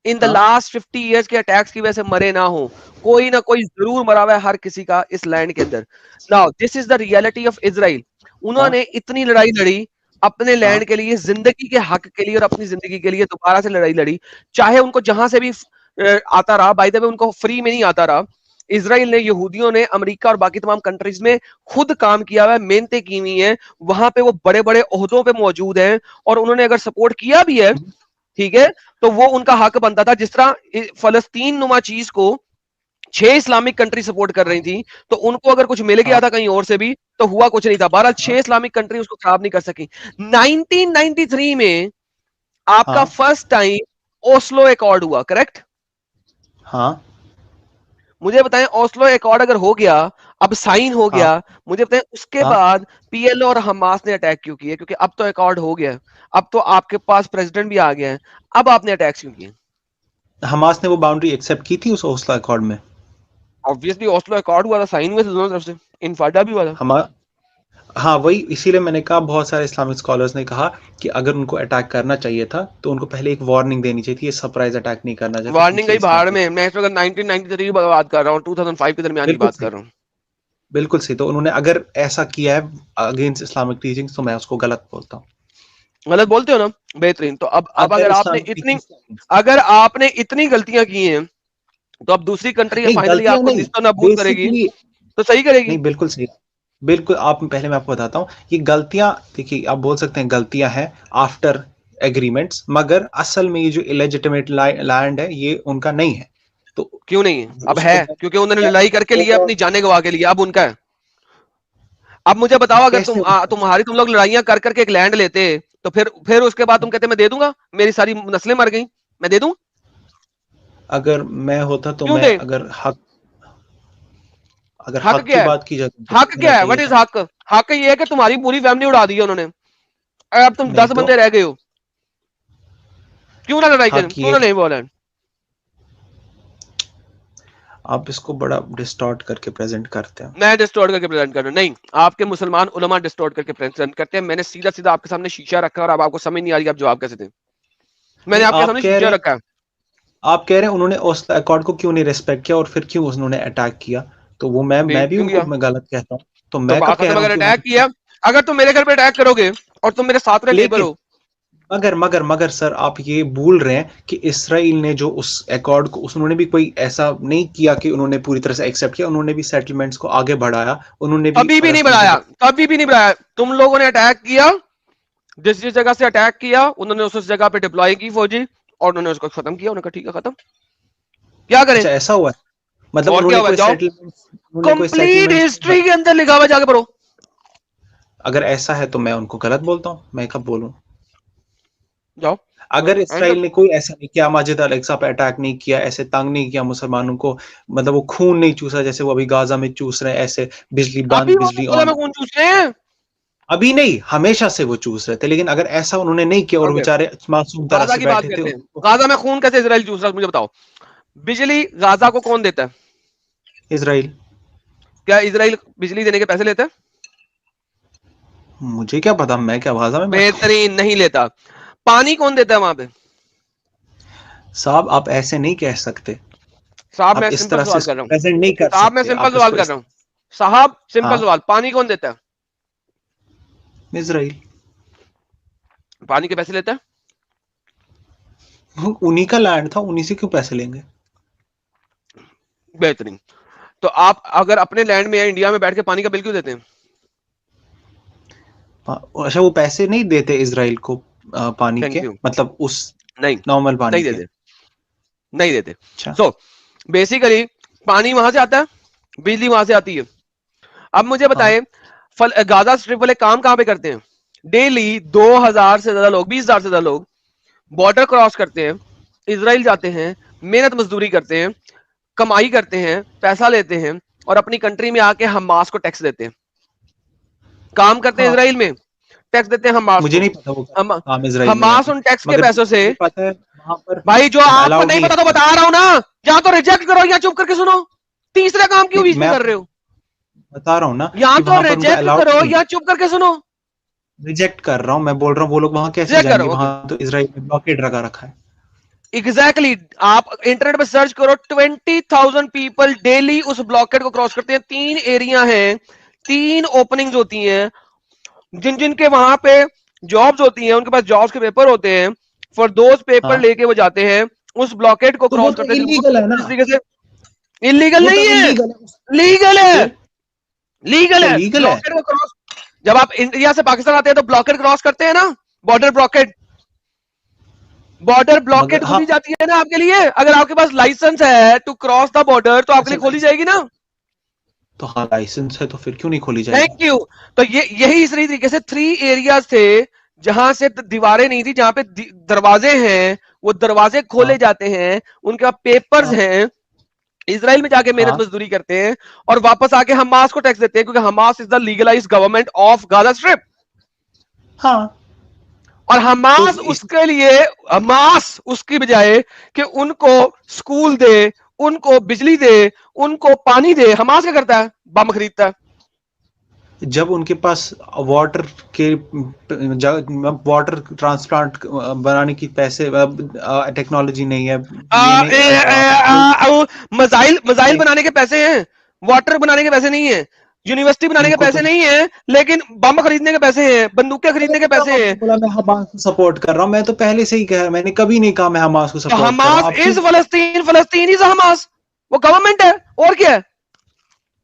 इन द हाँ लास्ट 50 इयर्स के अटैक्स की वजह से मरे ना हो। कोई ना कोई जरूर मरा हुआ है हर किसी का इस लैंड के अंदर। Now this is the reality of Israel. हाँ उन्होंने इतनी लड़ाई लड़ी अपने लैंड हाँ के लिए, जिंदगी के हक के लिए, और अपनी जिंदगी के लिए दोबारा से लड़ाई लड़ी। चाहे उनको जहां से भी आता रहा, बाय द वे उनको फ्री में नहीं आता रहा। इसराइल ने, यहूदियों ने, अमेरिका और बाकी तमाम कंट्रीज में खुद काम किया हुआ है, मेहनतें की हुई हैं। वहां पे वो बड़े बड़े ओहदों पे मौजूद हैं, और उन्होंने अगर सपोर्ट किया भी है, ठीक है, तो वो उनका हक बनता था। जिस तरह फलस्तीन नुमा चीज को 6 इस्लामिक कंट्री सपोर्ट कर रही थी, तो उनको अगर कुछ मिल गया हाँ था कहीं और से भी, तो हुआ कुछ नहीं था। बहरहाल हाँ 6 इस्लामिक कंट्री उसको खराब नहीं कर सकी। 1993 में आपका हाँ फर्स्ट टाइम ओस्लो एकॉर्ड हुआ, करेक्ट? हाँ मुझे बताएं, ओस्लो एकॉर्ड अगर हो गया, अब साइन हो हाँ गया, मुझे बताएं उसके हाँ। बाद पीएलओ और हमास ने अटैक क्यों किए? क्योंकि अब तो एकॉर्ड हो गया, अब तो आपके पास प्रेसिडेंट भी आ गया है, अब आपने अटैक क्यों किए? हमास ने वो बाउंड्री एक्सेप्ट की थी उस ओस्लो अकॉर्ड में। ऑब्वियसली ओस्लो अकॉर्ड हुआ था, साइन हुए थे दोनों तरफ से, इनफाडा भी हुआ था। हम हाँ, वही इसीलिए मैंने कहा, बहुत सारे इस्लामिक स्कॉलर्स ने कहा कि अगर उनको अटैक करना चाहिए था तो उनको पहले एक वार्निंग देनी चाहिए थी, ये सरप्राइज अटैक नहीं करना चाहिए था, वार्निंग क्योंकि गई इस भाड़ कंट्री। में, मैं इस वक्त 1993 की बात कर रहा हूँ, 2005 के दरमियान की बिल्कुल बात सही, कर रहा हूँ। बिल्कुल सही। तो उन्होंने अगर ऐसा किया है अगेंस्ट इस्लामिक टीचिंग्स, तो मैं उसको गलत बोलता हूँ। गलत बोलते हो ना? बेहतरीन। तो अब अगर अगर आपने इस्लामिक इतनी, टीचिंग्स, अगर आपने इतनी गलतियां की हैं, तो अब दूसरी कंट्री नहीं फाइनली गलतियां आपको नहीं, निस्तो नाबूद करेगी, बेसिकली, तो सही करेगी। नहीं बिल्कुल सही, बिल्कुल। आप पहले मैं आपको बताता हूँ, ये गलतियां, देखिए आप बोल सकते हैं गलतियां हैं आफ्टर एग्रीमेंट्स, मगर असल में ये जो इलेजिटिमेट लैंड है ये उनका नहीं है। तो क्यों नहीं है? अब है, उसको क्योंकि उन्होंने लड़ाई करके लिया, वो अपनी जाने गवा के लिया, अब उनका है। अब मुझे बताओ, अगर कैसे तुम लोग लड़ाइयां कर करके एक लैंड लेते, तो फिर उसके बाद तुम कहते मैं दे दूंगा, मेरी सारी नस्लें मर गई, मैं दे दूं? अगर मैं होता तो क्यों मैं, दे? अगर हक हक की क्या है? बात की जाए तो हक देना क्या है? चाहिए व्हाट इज था। हक? हक ये है कि तुम्हारी पूरी फैमिली उड़ा दी है उन्होंने, अब तुम नहीं 10 तो बंदे रह गए हो, क्यों ना लड़ाई करें, हक क्यों ये, ना नहीं बोले? आप इसको बड़ा डिस्टॉर्ट करके प्रेजेंट करते हैं। मैं डिस्टोर्ट करके प्रेजेंट कर रहा हूं? नहीं, आपके मुसलमान उलमा डिस्टोर्ट करके प्रेजेंट करते हैं। मैंने सीधा सीधा आपके सामने शीशा रखा है, और अब आपको समझ नहीं आ रही आप जवाब कैसे दें। मैंने नहीं, आपके सामने शीशा रखा है। आप कह रहे हैं उन्होंने उस अकॉर्ड को क्यों नहीं रिस्पेक्ट किया, और फिर क्यों उन्होंने अटैक किया। तो वो मैं भी क्यों उनको किया? मैं गलत कहता हूँ, तो तो मैं कब बात कह खत्म। रहा हूँ अगर कि अटैक उन्होंने। किया, अगर तुम मेरे घर पे अटैक करोगे और तुम मेरे साथ में नेबर लेकिन हो। मगर सर, आप ये भूल रहे हैं कि इसराइल ने जो उस अकॉर्ड को, उन्होंने भी कोई ऐसा नहीं किया कि उन्होंने पूरी तरह से एक्सेप्ट किया, उन्होंने भी सेटलमेंट्स को आगे बढ़ाया, उन्होंने भी कभी भी नहीं फलस्तीन के बढ़ाया, साथ। कभी भी नहीं बढ़ाया। तुम लोगों ने अटैक किया, जिस जिस जगह से अटैक किया उन्होंने उस जगह पे डिप्लॉय की फौजी, और उन्होंने उसको खत्म किया। उन्होंने कहा ठीक है, खत्म, क्या करें? अच्छा, ऐसा हुआ है? मतलब और क्या उन्होंने हुआ? कोई जाओ, सेटलमेंट, कंप्लीट हिस्ट्री के अंदर लिखा हुआ, जाके पढ़ो। अगर ऐसा है तो मैं उनको गलत बोलता हूँ, मैं कब बोलूं। जाओ, अगर एंड। इसराइल ने कोई ऐसा नहीं किया, मस्जिद अल अक्सा पे अटैक नहीं किया, ऐसे तंग नहीं किया मुसलमानों को, मतलब वो खून नहीं चूसा जैसे वो अभी गाजा में चूस रहे हैं, ऐसे बिजली अभी बंद वो बिजली गला ऑन। में खून चूस रहे हैं। अभी नहीं, हमेशा से वो चूस रहे थे, लेकिन अगर ऐसा उन्होंने नहीं किया और ओके, बेचारे मासूम तरह गाजा से की बात बैठे थे करते हैं। उनको। गाजा में खून कैसे इसराइल चूस रहा है, मुझे बताओ। बिजली गाजा को कौन देता है? इसराइल। क्या इसराइल बिजली देने के पैसे लेता है? मुझे क्या पता, मैं क्या गाजा में बैठा हूँ। बेहतरीन, नहीं लेता। पानी कौन देता है वहां पे? साहब आप ऐसे नहीं कह सकते, साहब आप मैं इस सिंपल तरह से सवाल कर इसको रहा हूँ। प्रेजेंट नहीं कर साहब मैं सकते, सिंपल आप सवाल इसको कर रहा हूँ। साहब सिंपल हाँ, सवाल, पानी कौन देता है? इजराइल। पानी के पैसे लेता है? उन्हीं का लैंड था, उन्हीं से क्यों पैसे लेंगे? बेहतरीन। तो आप अगर अपने लैंड में या इंडिया में बैठ के पानी का बिल क्यों देते हैं? अच्छा, वो पैसे नहीं देते इजराइल को पानी थैंक के, यू। मतलब उस नहीं, नॉर्मल पानी नहीं के? देते, नहीं देते। अच्छा। सो बेसिकली पानी वहां से आता है, बिजली वहां से आती है। अब मुझे हाँ बताएं, गाजा स्ट्रिप वाले काम कहां पे करते हैं? डेली 2000 से ज्यादा लोग, 20,000 से ज्यादा लोग बॉर्डर क्रॉस करते हैं, इसराइल जाते हैं, मेहनत मजदूरी करते हैं, कमाई करते हैं, पैसा लेते हैं और अपनी कंट्री में आके हमास को टैक्स देते हैं। काम करते हैं हाँ, इसराइल में, टैक्स देते हैं हमास मुझे को। नहीं पता वो हम काम इजराइल में हमास जाके, उन टैक्स के मगर पैसों से, मुझे पता है वहां पर भाई जो आपको अलाउड नहीं नहीं पता तो है। बता रहा हूं ना, या तो रिजेक्ट करो या चुप करके सुनो। तीसरा काम क्यों नहीं, बीच में मैं कर रहे हो? बता रहा हूँ ना या कि तो वहां पर उनको रिजेक्ट अलाउड करो नहीं या है। चुप करके सुनो। रिजेक्ट कर रहा हूँ, मैं बोल रहा हूँ वो लोग वहां कैसे रिजेक्ट जाएंगे, करो, ओके। वहां तो इजराइल में ब्लॉकेड लगा रखा है। एग्जैक्टली आप इंटरनेट पे सर्च करो, 20,000 पीपल डेली उस ब्लॉकेट को क्रॉस करते हैं। 3 एरिया हैं, 3 ओपनिंग्स होती हैं, जिन जिन के वहां पे जॉब्स होती हैं, उनके पास जॉब्स के पेपर होते हैं, फॉर दोज पेपर हाँ, लेके वो जाते हैं, उस ब्लॉकेट को तो वो क्रॉस तो करते हैं। इलीगल है ना, जिस तरीके से इलीगल वो तो नहीं है, इलीगल है लीगल है, फिर लीगल तो है। लीगल है। ब्लॉकेट को क्रॉस, जब आप इंडिया से पाकिस्तान आते हैं तो ब्लॉकेट क्रॉस करते हैं ना, बॉर्डर ब्लॉकेट, बॉर्डर मगर ब्लॉकेट हाँ, खोली जाती है ना आपके लिए। अगर आपके पास लाइसेंस है टू क्रॉस द बॉर्डर तो आपके अच्छा लिए खोली लाइसेंस, जाएगी ना। तो हाँ लाइसेंस है तो फिर क्यों नहीं खोली जाएगी? Thank you. तो ये यही इस तरीके से 3 एरियाज थे जहां से दीवारें नहीं थी, जहां पे दरवाजे हैं, वो दरवाजे खोले हाँ जाते हैं, उनके पास पेपर्स हाँ हैं, इसराइल में जाके मेहनत हाँ मजदूरी करते हैं और वापस आके हमास को टैक्स देते हैं, क्योंकि Hamas is the legalised government of Gaza strip. हाँ। और तो हमास इस उसके लिए, हमास उसकी बजाय कि उनको स्कूल दे, उनको बिजली दे, उनको पानी दे, हमास क्या करता है? बम खरीदता है। जब उनके पास वाटर के वाटर ट्रांसप्लांट बनाने की पैसे टेक्नोलॉजी नहीं है, ये नहीं मजाइल मजाइल नहीं, बनाने के पैसे हैं, वाटर बनाने के पैसे नहीं है, यूनिवर्सिटी बनाने के इनको तो पैसे नहीं है, लेकिन बम खरीदने के पैसे हैं, बंदूकें खरीदने के कब पैसे आपने हैं। बोला मैं हमास को सपोर्ट कर रहा हूँ? मैं तो पहले से ही कह, मैंने कभी नहीं कहा मैं हमास को तो सपोर्ट कर रहा हमास हूँ। आप क्यों इज फलस्तीन, फलस्तीन इज हमास, वो गवर्नमेंट है और क्या है?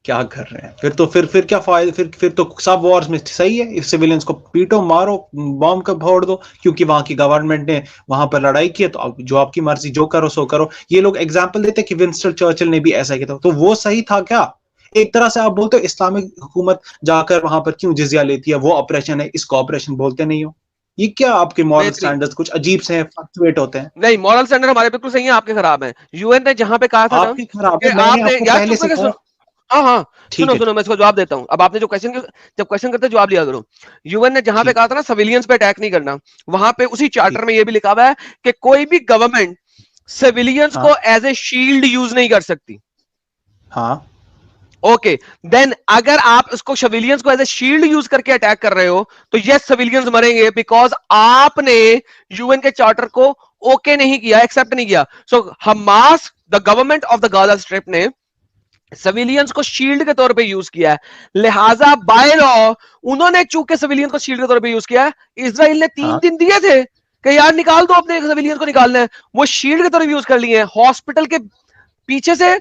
क्या कर रहे हैं? फिर तो फिर क्या फायदा? फिर तो सब वॉर्स में सही है, सिविलियंस को पीटो, मारो, बॉम्ब का फोड़ दो, क्योंकि वहां की गवर्नमेंट ने वहां पर लड़ाई की है, तो अब जो आपकी मर्जी जो करो सो करो। ये लोग एग्जाम्पल देते कि विंस्टन चर्चिल ने भी ऐसा किया था, तो वो सही था क्या? एक तरह से आप बोलते हो इस्लामिक हुकूमत जाकर वहां पर क्यों जिजिया लेती है, वो ऑपरेशन है, इसको ऑपरेशन बोलते नहीं हो? ये क्या आपके मॉरल बेहतरीन। स्टैंडर्ड्स कुछ अजीब से फ्लक्चुएट होते हैं? नहीं, मॉरल स्टैंडर्ड हमारे बिल्कुल सही है, आपके खराब है। यूएन ने जहां पे कहा था ना आपकी खराब कि है, मैंने आपने, आपको यार पहले चुप से करके कहा। सुनो। हाँ हाँ, ठीक सुनो है, सुनो, मैं इसको जवाब देता हूं। अब आपने जो क्वेश्चन, जब क्वेश्चन करते जवाब दिया करो। यूएन ने जहां पे ठीक कहा था ना सिविलियंस पे अटैक नहीं करना, वहां पे उसी ठीक। चार्टर में ये भी लिखा हुआ है कि कोई भी गवर्नमेंट सिविलियंस हाँ को एज ए शील्ड यूज नहीं कर सकती। हाँ ओके, देन अगर आप उसको सिविलियंस को एज ए शील्ड यूज करके अटैक कर रहे हो तो यस सिविलियंस मरेंगे, बिकॉज आपने यूएन के चार्टर को ओके नहीं किया, एक्सेप्ट नहीं किया। So Hamas, the government of the Gaza strip ने सिविलियंस को शील्ड के तौर पे यूज किया है, लिहाजा बाय लॉ उन्होंने चूंकि सिविलियंस को शील्ड के तौर पे यूज किया है। इसराइल ने 3 हाँ दिन दिए थे कि यार निकाल दो, अपने सिविलियंस को निकालना है, वो शील्ड के तौर पे यूज कर लिए हैं। हॉस्पिटल के पीछे से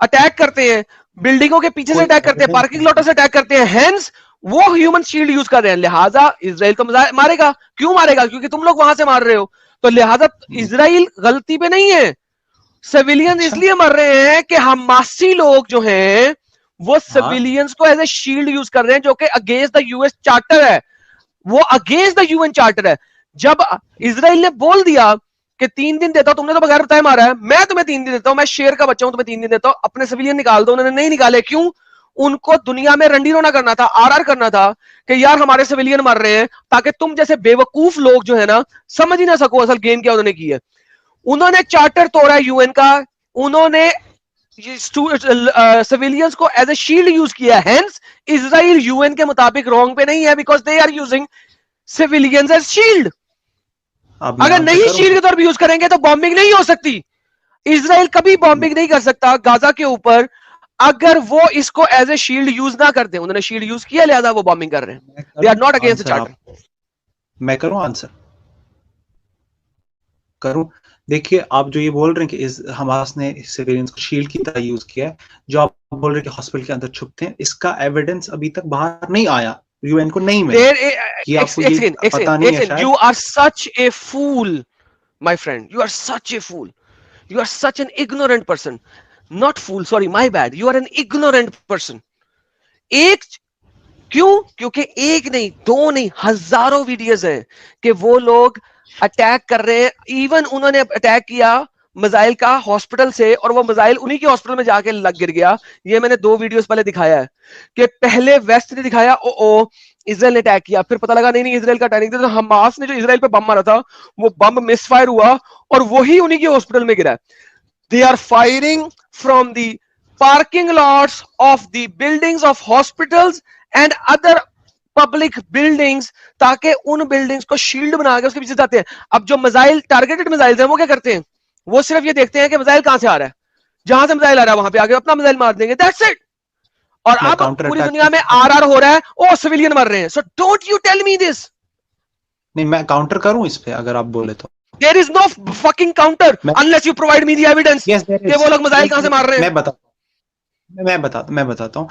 अटैक करते हैं, बिल्डिंगों के पीछे से कोई अटैक करते हैं, एविडेंस पार्किंग नहीं लॉटों है। से अटैक करते हैं, हेंस वो ह्यूमन शील्ड यूज कर रहे हैं। लिहाजा इसराइल तो मारेगा। क्यों मारेगा? क्योंकि तुम लोग वहां से मार रहे हो। तो लिहाजा इसराइल गलती पे नहीं है, सिविलियन अच्छा। इसलिए मर रहे हैं कि हमासी लोग जो हैं वो हाँ सिविलियंस को एज ए शील्ड यूज कर रहे हैं, जो कि अगेंस्ट द यूएस चार्टर है, वो अगेंस्ट द यूएन चार्टर है। जब इसराइल ने बोल दिया कि 3 दिन देता हूं, तुमने तो बगैर बताए मारा है, मैं तुम्हें 3 दिन देता हूं, मैं शेर का बच्चा हूं, तुम्हें 3 दिन देता हूं, अपने सिविलियन निकाल दो, उन्होंने नहीं निकाले। क्यों? उनको दुनिया में रंडी रोना करना था, आरआर करना था कि यार हमारे सिविलियन मर रहे हैं, ताकि तुम जैसे बेवकूफ लोग जो है ना समझ ही ना सको असल गेम क्या उन्होंने की है। उन्होंने चार्टर तोड़ा यूएन का, उन्होंने सिविलियंस को एज ए शील्ड यूज किया, हेंस इसराइल यूएन के मुताबिक रॉन्ग पे नहीं है, because they are using civilians as shield. अब मैं अगर आंसर नहीं करूं शील्ड फिर? के तौर पर यूज करेंगे तो बॉम्बिंग नहीं हो सकती। इसराइल कभी बॉम्बिंग नहीं कर सकता गाजा के ऊपर अगर वो इसको एज ए शील्ड यूज ना करते, उन्होंने शील्ड यूज किया लिहाजा वो बॉम्बिंग कर रहे हैं। They are not against the charter. मैं करूं आंसर करूं? देखिए, आप जो ये बोल रहे हैं कि इस हमास ने सिविलियंस को शील्ड की तरह यूज किया है, जो आप बोल रहे हैं कि हॉस्पिटल के अंदर छुपते हैं, इसका एविडेंस अभी तक बाहर नहीं आया, यूएन को नहीं मिला। कि आपको ये पता नहीं है शायद। You are such a fool my friend, you are such a fool, you are such an ignorant person, not fool, sorry my bad, you are an ignorant person. एक क्यों? क्योंकि एक नहीं, दो नहीं, हजारों वीडियोस हैं कि वो लोग अटैक कर रहे हैं। इवन उन्होंने अटैक किया मिसाइल का हॉस्पिटल से, और वो मिसाइल उन्हीं के हॉस्पिटल में जाके लग गिर गया। ये मैंने 2 वीडियोस पहले दिखाया है कि पहले वेस्ट ने दिखाया ओ इजराइल ने अटैक किया, फिर पता लगा नहीं इजराइल का अटैक नहीं था, तो हमास ने जो इजराइल पे बम मारा था वो बम मिसफायर हुआ और वही उन्हीं के हॉस्पिटल में गिरा। They are firing from the parking lots of the buildings of hospitals and other public buildings, ताकि उन बिल्डिंग्स को शील्ड बना के उसके पीछे जाते हैं। अब जो मिसाइल टारगेटेड मिसाइल है वो क्या करते हैं, वो सिर्फ ये देखते हैं कि मिसाइल कहां से आ रहा है, जहां से मिसाइल आ रहा है वहां पे आगे अपना मिसाइल मार देंगे, दैट्स इट। और अब पूरी दुनिया में आरआर हो रहा है, ओ सिविलियन मर रहे हैं। So don't you tell me this. नहीं, मैं काउंटर करूं इस पे अगर आप बोले तो? There is no fucking counter unless you provide me the evidence कि वो लोग मिसाइल कहां से मार रहे हैं। मैं बताता हूँ।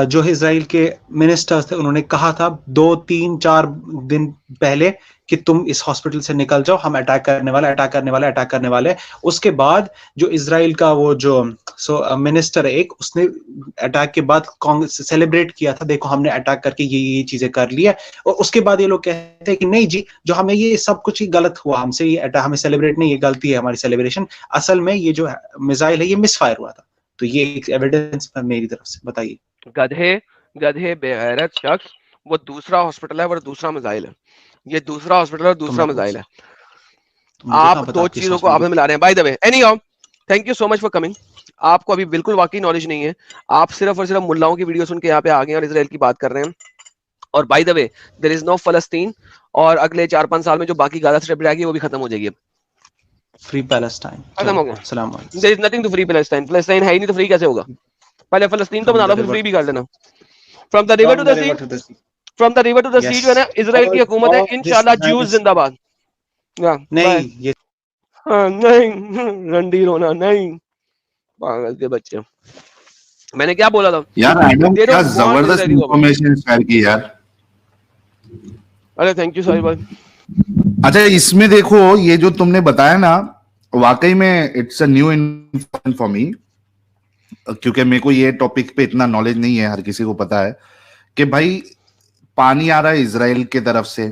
जो इजराइल के मिनिस्टर्स थे उन्होंने कहा था 2, 3, 4 दिन पहले कि तुम इस हॉस्पिटल से निकल जाओ, हम अटैक करने वाले। उसके बाद जो इजराइल का वो जो मिनिस्टर है एक, उसने अटैक के बाद कांग्रेस सेलिब्रेट किया था, देखो हमने अटैक करके ये चीजें कर ली है। और उसके बाद ये लोग कहते हैं कि नहीं जी, जो हमें ये सब कुछ ही गलत हुआ हमसे, ये अटैक हमें सेलिब्रेट नहीं, ये गलती है हमारी सेलिब्रेशन, असल में ये जो मिसाइल है ये मिसफायर हुआ था। तो ये एक एविडेंस मेरी तरफ से, बताइए। गधे बेगैरत शख्स, वो दूसरा हॉस्पिटल है, वो दूसरा मिसाइल है, ये दूसरा हॉस्पिटल है, दूसरा मिसाइल है। आप 2 चीजों को आपस में मिला रहे हैं। Bye the way, anyhow, thank you so much for coming. आपको अभी बिल्कुल वाकई नॉलेज नहीं है, आप सिर्फ और सिर्फ मुल्लाओं की वीडियो सुन के यहाँ पे आ गए और इजराइल की बात कर रहे हैं। और by the way, there is no फलस्तीन, और अगले 4-5 साल में जो बाकी गाजा स्ट्रिप रहेगी वो भी खत्म हो जाएगी। अब फ्री पैलेस्टाइन खत्म हो गया। There is nothing to free Palestine. Palestine है ही नहीं तो फ्री कैसे होगा? पहले फलस्तीन तो बना लो, फिर फ्री भी कर लेना। From the river to the sea, from the river to the sea जो है ना, इजराइल की हुकूमत है। इंशाल्लाह ज्यूज जिंदाबाद। नहीं ये नहीं रणधीर होना नहीं, पागल के बच्चे। मैंने क्या बोला था यार? एडम क्या जबरदस्त इंफॉर्मेशन शेयर की यार। अरे थैंक यू साहिब भाई। अच्छा, इसमें देखो ये जो तुमने बताया ना, वाकई में it's a new information for me, क्योंकि मेरे को ये टॉपिक पे इतना नॉलेज नहीं है। हर किसी को पता है कि भाई पानी आ रहा है इजराइल के तरफ से,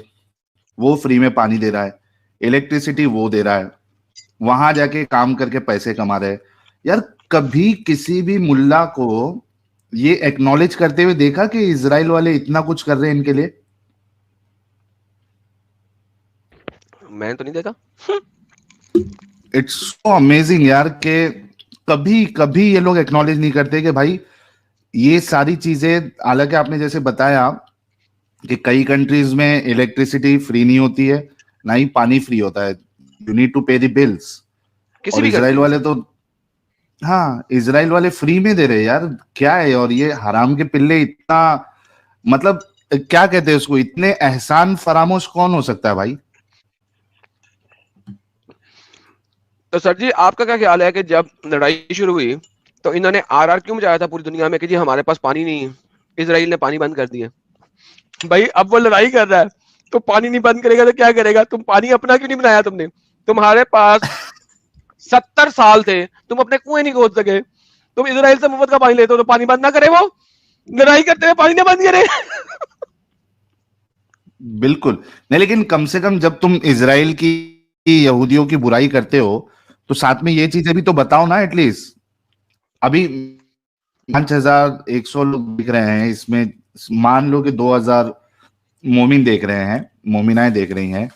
वो फ्री में पानी दे रहा है, इलेक्ट्रिसिटी वो दे रहा है, वहां जाके काम करके पैसे कमा रहे हैं। यार कभी किसी भी मुल्ला को ये एक्नॉलेज करते हुए देखा कि इजराइल वाले इतना कुछ कर रहे हैं इनके लिए? मैंने तो नहीं देखा। इट्स सो अमेजिंग यार कि कभी कभी ये लोग एक्नॉलेज नहीं करते कि भाई ये सारी चीजें, हालांकि आपने जैसे बताया कि कई कंट्रीज में इलेक्ट्रिसिटी फ्री नहीं होती है, ना ही पानी फ्री होता है, यू नीड टू पे द बिल्स। और इजराइल वाले तो, हाँ, इजराइल वाले फ्री में दे रहे यार, क्या है? और ये हराम के पिल्ले इतना, मतलब क्या कहते हैं उसको, इतने एहसान फरामोश कौन हो सकता है भाई? तो सर जी आपका क्या ख्याल है कि जब लड़ाई शुरू हुई तो इन्होंने आरआर क्यों मचाया था पूरी दुनिया में कि जी हमारे पास पानी नहीं है, इजराइल ने पानी बंद कर दिया। भाई अब वो लड़ाई कर रहा है तो पानी नहीं बंद करेगा तो क्या करेगा? तुम पानी अपना क्यों नहीं बनाया तुमने? तुम्हारे पास 70 साल थे, तुम अपने कुएं नहीं खोद सके, तुम इजराइल से मुफ्त का पानी लेते हो तो पानी बंद ना करे, वो लड़ाई करते हुए पानी ना बंद करे। बिल्कुल नहीं, लेकिन कम से कम जब तुम इजराइल की यहूदियों की बुराई करते हो तो साथ में ये चीजें भी तो बताओ ना एटलीस्ट। अभी 5100 लोग दिख रहे हैं इसमें, मान लो कि 2000 मोमिन देख रहे हैं, मोमिनाएं देख रही हैं।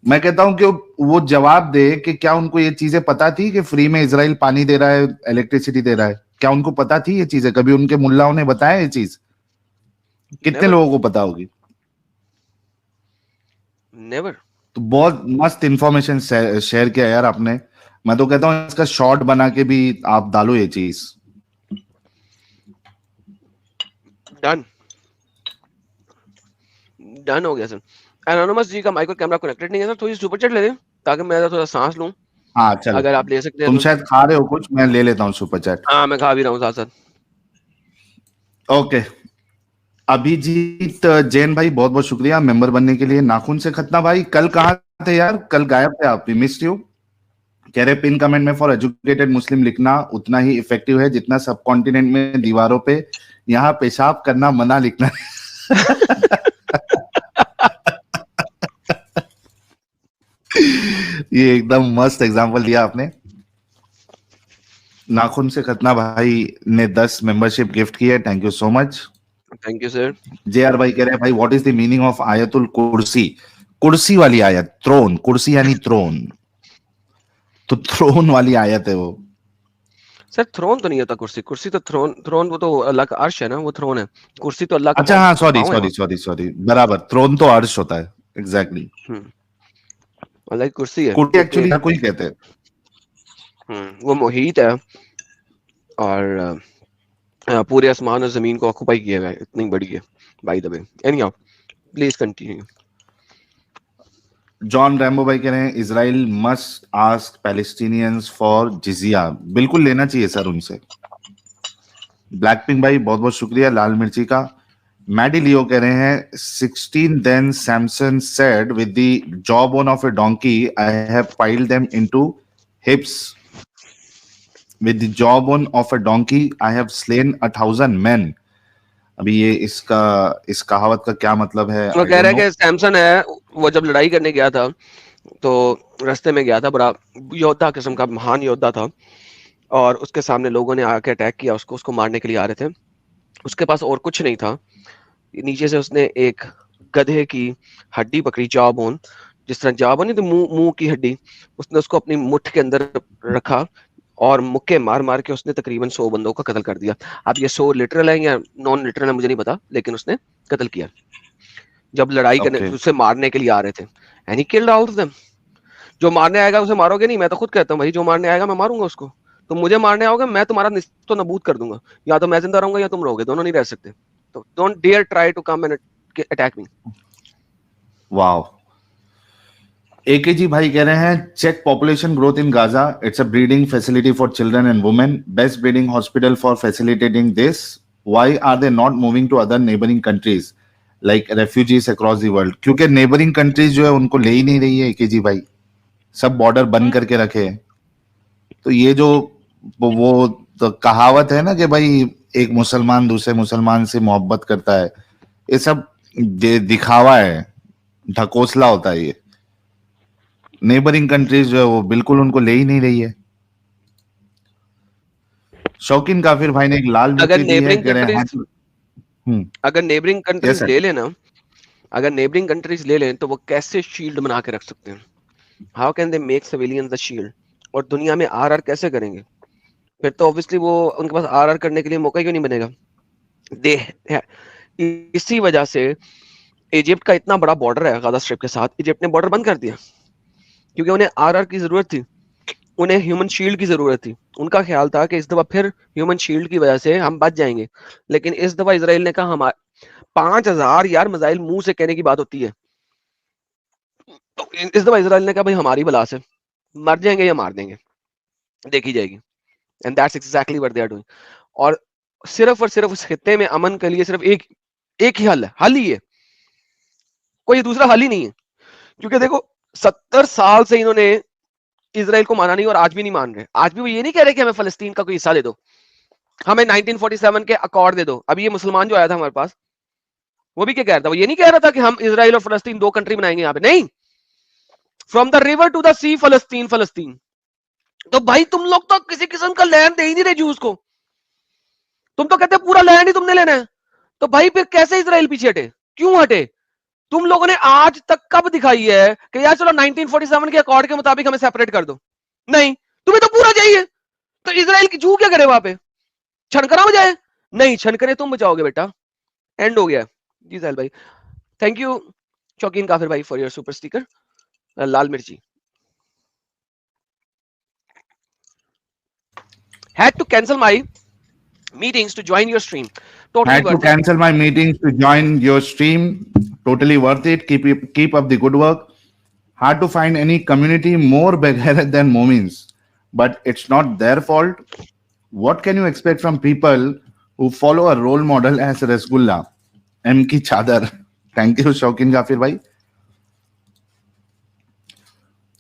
मैं कहता हूं कि वो जवाब दे कि क्या उनको ये चीजें पता थी कि फ्री में इजराइल पानी दे रहा है, इलेक्ट्रिसिटी दे रहा है? क्या उनको पता थी ये चीजें? कभी उनके मुल्लाओं ने बताया ये चीज? कितने लोगों को पता होगी? नेवर। तो बहुत मस्त इंफॉर्मेशन शेयर किया यार आपने। मैं तो कहता हूँ इसका शॉर्ट बना के भी आप डालो ये चीज। डन हो गया सर। एनोनिमस जी का माइक और कैमरा कनेक्टेड नहीं है सर, थोड़ी सुपर चैट ले लें ताकि मैं थोड़ा सांस लूं, हाँ चलो, अगर आप ले सकते हैं तुम तो। शायद खा रहे हो कुछ, मैं ले लेता हूँ सुपर चैट। हाँ मैं खा भी रहा हूँ साथ साथ। ओके, अभिजीत जैन भाई बहुत बहुत शुक्रिया मेंबर बनने के लिए। नाखून से खतना भाई, कल कहाँ थे यार, कल गायब थे आप, वी मिस्ड यू। कह रहे पिन कमेंट में फॉर एजुकेटेड मुस्लिम लिखना उतना ही इफेक्टिव है जितना सब कॉन्टिनेंट में दीवारों पे यहाँ पेशाब करना मना लिखना। ये एकदम मस्त एग्जांपल दिया आपने। नाखून से खतना भाई ने 10 मेंबरशिप गिफ्ट की है, thank you so much. Thank you sir. JR भाई कह रहे हैं भाई what is the meaning of आयतुल कुर्सी? कुर्सी वाली आयत, थ्रोन, कुर्सी यानी थ्रोन, तो थ्रोन वाली आयत है वो। सर थ्रोन तो नहीं होता कुर्सी, कुर्सी तो थ्रोन वो तो अल्लाह का अर्श है ना, वो थ्रोन है। कुर्सी तो अल्लाह का अच्छा हाँ, सॉरी पाँव है सॉरी वहाँ। सॉरी सॉरी, बराबर, थ्रोन तो अर्श होता है, एग्जैक्टली। अल्लाह की कुर्सी है कुर्सी क्योंकि एक्चुअली हर कोई कहते हैं। वो मुहीत है और पूरे आसमान और जमीन को ऑक्यूपाई किया हुआ है, इतनी बड़ी है by the way. Anyhow please continue. John Rambo भाई कह रहे हैं Israel must ask Palestinians for जिजिया, बिल्कुल लेना चाहिए सर उनसे। ब्लैक पिंक भाई बहुत बहुत शुक्रिया लाल मिर्ची का। मैडी लियो कह रहे हैं 16 then Samson said with the jaw bone of a donkey I have piled them into hips, with the jaw bone of a donkey I have slain 1000 men। अभी ये इस कहावत का क्या मतलब है, वो आई कह डोंट रहा है नो। कि सैमसन है, वो जब लड़ाई करने गया था तो रास्ते में गया था, बड़ा योद्धा किस्म का महान योद्धा था, और उसके सामने लोगों ने आके अटैक किया उसको, उसको मारने के लिए आ रहे थे। उसके पास और कुछ नहीं था, नीचे से उसने एक गधे की हड्डी पकड़ी, जॉ बोन, जिस तरह जॉ बोन नहीं तो मुंह की हड्डी, उसने उसको अपनी मुट्ठ के अंदर रखा और मुक्के मार मार के उसने तकरीबन 100 बंदों का कत्ल कर दिया। अब ये 100 लिटरल है या नॉन लिटरल है मुझे नहीं पता, लेकिन उसने कत्ल किया जब लड़ाई करने ओके, उसे मारने के लिए आ रहे थे। And he killed all of them. जो मारने आएगा उसे मारोगे नहीं, मैं तो खुद कहता हूँ भाई जो मारने आएगा मैं मारूंगा उसको। तुम मुझे मारने आओगे मैं तुम्हारा निस्तो नबूद कर दूंगा, या तो मैं जिंदा रहूंगा या तुम रहोगे, दोनों नहीं रह सकते। तो don't dare try to come and attack me. Wow. AKG भाई कह रहे हैं check population growth in Gaza, it's a breeding facility for children and women, best breeding hospital for facilitating this, why are they not moving to other neighbouring countries like refugees across the world? क्योंकि neighbouring countries जो है उनको ले ही नहीं रही है AKG भाई, सब बॉर्डर बंद करके रखे हैं। तो ये जो वो तो कहावत है ना कि भाई एक मुसलमान दूसरे मुसलमान से मोहब्बत करता है, ये सब दिखावा है, ढकोसला होता है ये। नेबरिंग कंट्रीज जो है वो बिल्कुल उनको ले ही नहीं रही है। शौकीन काफिर भाई ने एक लाल अगर मिर्ची दी है, नेबरिंग कह रहे हैं कंट्रीज अगर नेबरिंग यस कंट्रीज सर। ले लेना, अगर नेबरिंग कंट्रीज ले लें तो वो कैसे शील्ड बना के रख सकते हैं? How can they make civilians the shield? और दुनिया में आरआर कैसे करेंगे? फिर तो ऑब्वियसली वो उनके पास आरआर करने के लिए मौका क्यों नहीं बनेगा? दे इसी वजह से इजिप्ट का इतना बड़ा बॉर्डर है गाजा स्ट्रिप के साथ, इजिप्ट ने बॉर्डर बंद कर दिया क्योंकि उन्हें आरआर की जरूरत थी, उन्हें ह्यूमन शील्ड की जरूरत थी। उनका ख्याल था कि इस दफा फिर ह्यूमन शील्ड की वजह से हम बच जाएंगे, लेकिन इस दफा इसराइल ने कहा हमारे 5000 यार मिसाइल मुंह से कहने की बात होती है, तो इस दफा इसराइल ने कहा भाई हमारी बला से मर जाएंगे या मार देंगे, देखी जाएगी। And that's exactly what they are doing. और सिर्फ उस खित्ते में अमन के लिए सिर्फ एक ही हल है, हल ही है, कोई दूसरा हल ही नहीं है। क्योंकि देखो 70 साल से इन्होंने इजराइल को माना नहीं और आज भी नहीं मान रहे। आज भी वो ये नहीं कह रहे कि हमें फलस्तीन का कोई हिस्सा दे दो, हमें 1947 के अकॉर्ड दे दो। अभी ये मुसलमान जो आया था हमारे पास, वो भी क्या कह रहा था? वो ये नहीं कह रहा था कि हम इजराइल और फलस्तीन 2 कंट्री बनाएंगे यहाँ पे, नहीं, from the river to the sea फलस्तीन फलस्तीन। तो भाई तुम लोग तो किसी किस्म का लैंड दे ही नहीं रहे जूस को, तुम तो कहते पूरा लैंड ही तुमने लेना है। तो भाई फिर कैसे इजराइल पीछे हटे, क्यों हटे? तुम लोगों ने आज तक कब दिखाई है कि यार चलो 1947 के अकॉर्ड के मुताबिक हमें सेपरेट कर दो? नहीं, तुम्हें तो पूरा चाहिए। तो इजराइल की जू क्या करे वहां पे, छनकरा हो जाए? नहीं, छनकरे तुम बचाओगे बेटा, एंड हो गया। जी साहिल भाई, थैंक यू शौकीन काफिर भाई फॉर योर सुपर स्टिकर। लाल मिर्ची had to cancel my meetings to join your stream. Totally Had to worth it. cancel my meetings to join your stream. Totally worth it. Keep up the good work. Hard to find any community more beggar than Momins, but it's not their fault. What can you expect from people who follow a role model as Rasgulla? M ki chadar. Thank you, Shaukin Gafir bhai.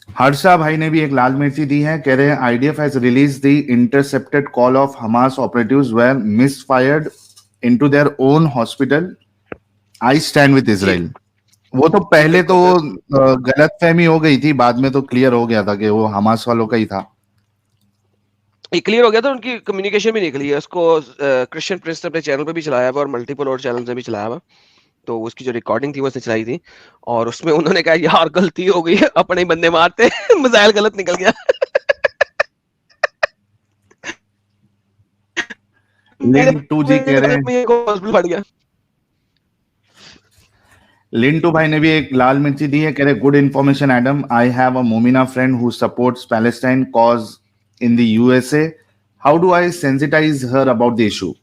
Harsha भाई ने भी एक लाल मिर्ची दी है, कह रहे हैं IDF has release the intercepted call of Hamas operatives where misfired into their own hospital. I stand with Israel. वो तो पहले तो गलतफहमी हो गई थी, बाद में तो क्लियर हो गया था कि वो हमास वालों का ही था. ये क्लियर हो गया था, उनकी कम्युनिकेशन भी निकली है. उसको क्रिश्चियन प्रिंस ने अपने चैनल पे भी चलाया हुआ और मल्टीपल और चैनल से भी चलाया हुआ. तो उसकी जो रिकॉर्डिंग थी वो उसने चलाई थी और उसमें उन्होंने कहा यार गलती हो गई, अपने ही बंदे मारते मिसाइल गलत निकल गया. लिंटू जी कह रहे हैं, फट गया. लिंटू भाई ने भी एक लाल मिर्ची दी है, कह रहे good information Adam. I have a Momina friend who supports Palestine cause in the USA. How do I sensitise her about the issue?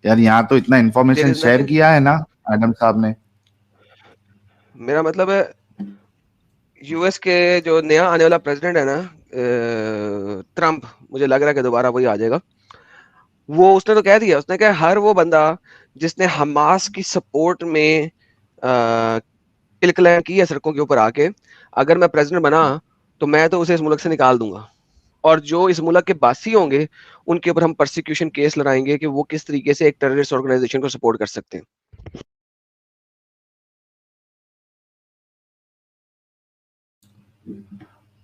यार यहाँ तो इतना इन्फॉर्मेशन शेयर किया है ना एडम साहब ने. मेरा मतलब है यूएस के जो नया आने वाला प्रेसिडेंट है ना, ट्रम्प, मुझे लग रहा है कि दोबारा वही आ जाएगा. वो उसने तो कह दिया, उसने कहा हर वो बंदा जिसने हमास की सपोर्ट में किलकलां की है सड़कों के ऊपर आके, अगर मैं प्रेसिडेंट बना तो मैं तो उसे इस मुल्क से निकाल दूंगा. और जो इस मुल्क के बासी होंगे उनके ऊपर हम परसिक्यूशन केस लड़ाएंगे कि वो किस तरीके से एक टेररिस्ट ऑर्गेनाइजेशन को सपोर्ट कर सकते हैं.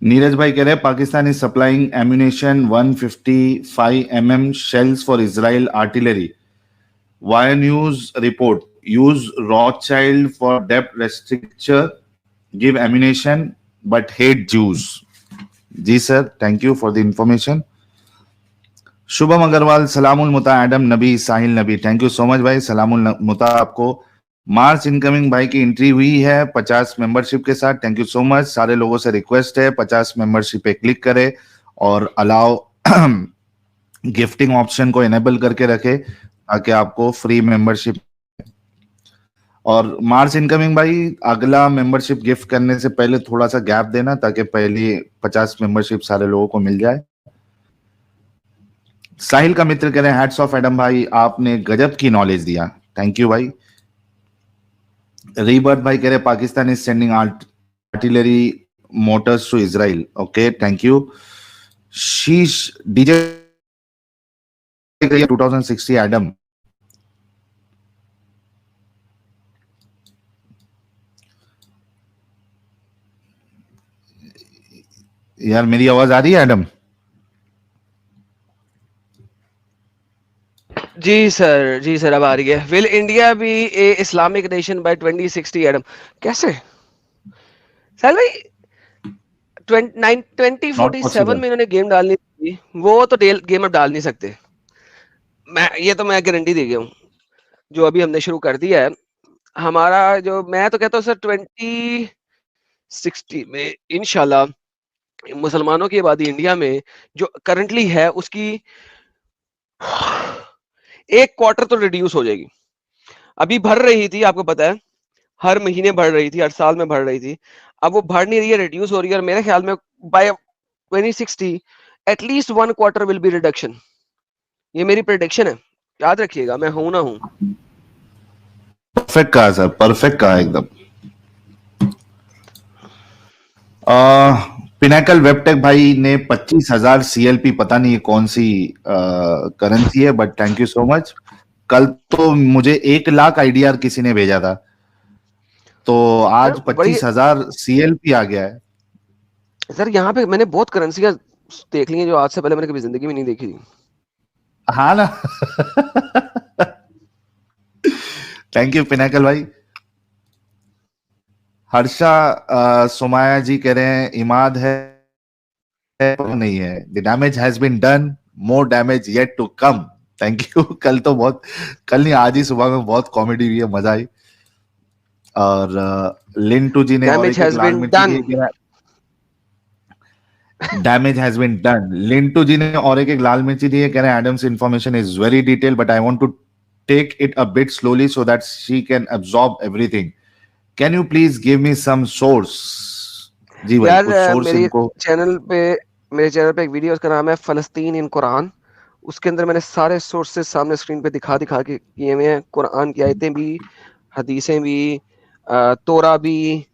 नीरज भाई कह रहे हैं Pakistan is supplying ammunition 155 mm shells for Israel artillery. Wire News report use Rothschild for debt restructure, give ammunition but hate Jews. जी sir, thank you for the information. Shubham Agrawal, सलामुल मुता Adam Nabi Sahil Nabi. Thank you so much भाई, सलामुल मुता आपको. मार्च incoming भाई की entry हुई है 50 membership के साथ. Thank you so much. सारे लोगों से रिक्वेस्ट है 50 मेंबरशिप पे क्लिक करे और अलाउ गिफ्टिंग ऑप्शन को एनेबल करके रखे ताकि आपको फ्री मेंबरशिप. और मार्च इनकमिंग भाई, अगला मेंबरशिप गिफ्ट करने से पहले थोड़ा सा गैप देना ताकि पहली 50 मेंबरशिप सारे लोगों को मिल जाए. साहिल का मित्र कह रहे हैं हैट्स ऑफ एडम भाई, आपने गजब की नॉलेज दिया. थैंक यू भाई. रीबर्थ भाई कह रहे Pakistan is sending artillery mortars to Israel. Okay, thank you. Sheesh DJ 2060 Adam. यार मेरी आवाज आ रही है एडम? जी सर अब आ रही है. Will India be a Islamic nation by 2060 Adam? कैसे साल भाई, 2047 में इन्होंने गेम डालनी थी, वो तो गेम अब डाल नहीं सकते. ये तो मैं गारंटी दे गया हूँ. जो अभी हमने शुरू कर दिया है हमारा, जो मैं तो कहता हूँ सर 2060 में इंशाल्लाह मुसलमानों की आबादी इंडिया में जो करंटली है उसकी 1/4 तो रिड्यूस हो जाएगी. अभी बढ़ रही थी, आपको पता है, हर महीने बढ़ रही थी, हर साल में बढ़ रही थी. अब वो बढ़ नहीं रही है, रिड्यूस हो रही है. और मेरे ख्याल में by 2060 at least 1/4 will be reduction. ये मेरी प्रेडिक्शन है, याद रखिएगा, मैं हूं ना हूं. परफेक्ट कहा सर, परफेक्ट कहा एकदम. पिनाकल वेबटेक भाई ने 25,000 CLP, पता नहीं कौन सी करेंसी है, but thank you so much. कल तो मुझे 1 लाख IDR किसी ने भेजा था, तो आज 25,000 CLP आ गया है. सर यहाँ पे मैंने बहुत करेंसियां देख ली हैं जो आज से पहले मैंने कभी जिंदगी में नहीं देखी थी. हाँ ना. थैंक यू पिनाकल भाई. हर्षा सोमाया जी कह रहे हैं इमाद है नहीं है. The damage has been done, more damage yet to come. Thank you. कल नहीं, आज ही सुबह में बहुत कॉमेडी हुई है, मजा आई. और लिंटू जी ने damage has been done. Damage has been done. Lintu ji ने और एक लाल मिर्ची दी है, कह रहे हैं Adam's information is very detail but I want to take it a bit slowly so that she can absorb everything. Can you please give me some source? जी भाई, यार कुछ सोर्स मेरे इनको। चैनल पे एक वीडियो, उसका नाम है फलस्तीन इन कुरान। उसके अंदर मैंने सारे सोर्सेस सामने स्क्रीन पे दिखा दिखा के किए हुए हैं, कुरान की आयतें भी, हदीसें भी, तोरा भी,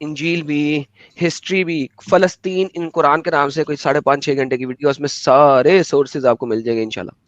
इंजील भी, हिस्ट्री भी। फलस्तीन इन कुरान के नाम से कोई 5.5-6 घंटे की वीडियो, उसमें सारे सोर्सेज आपको मिल जाएंगे इंशाल्लाह।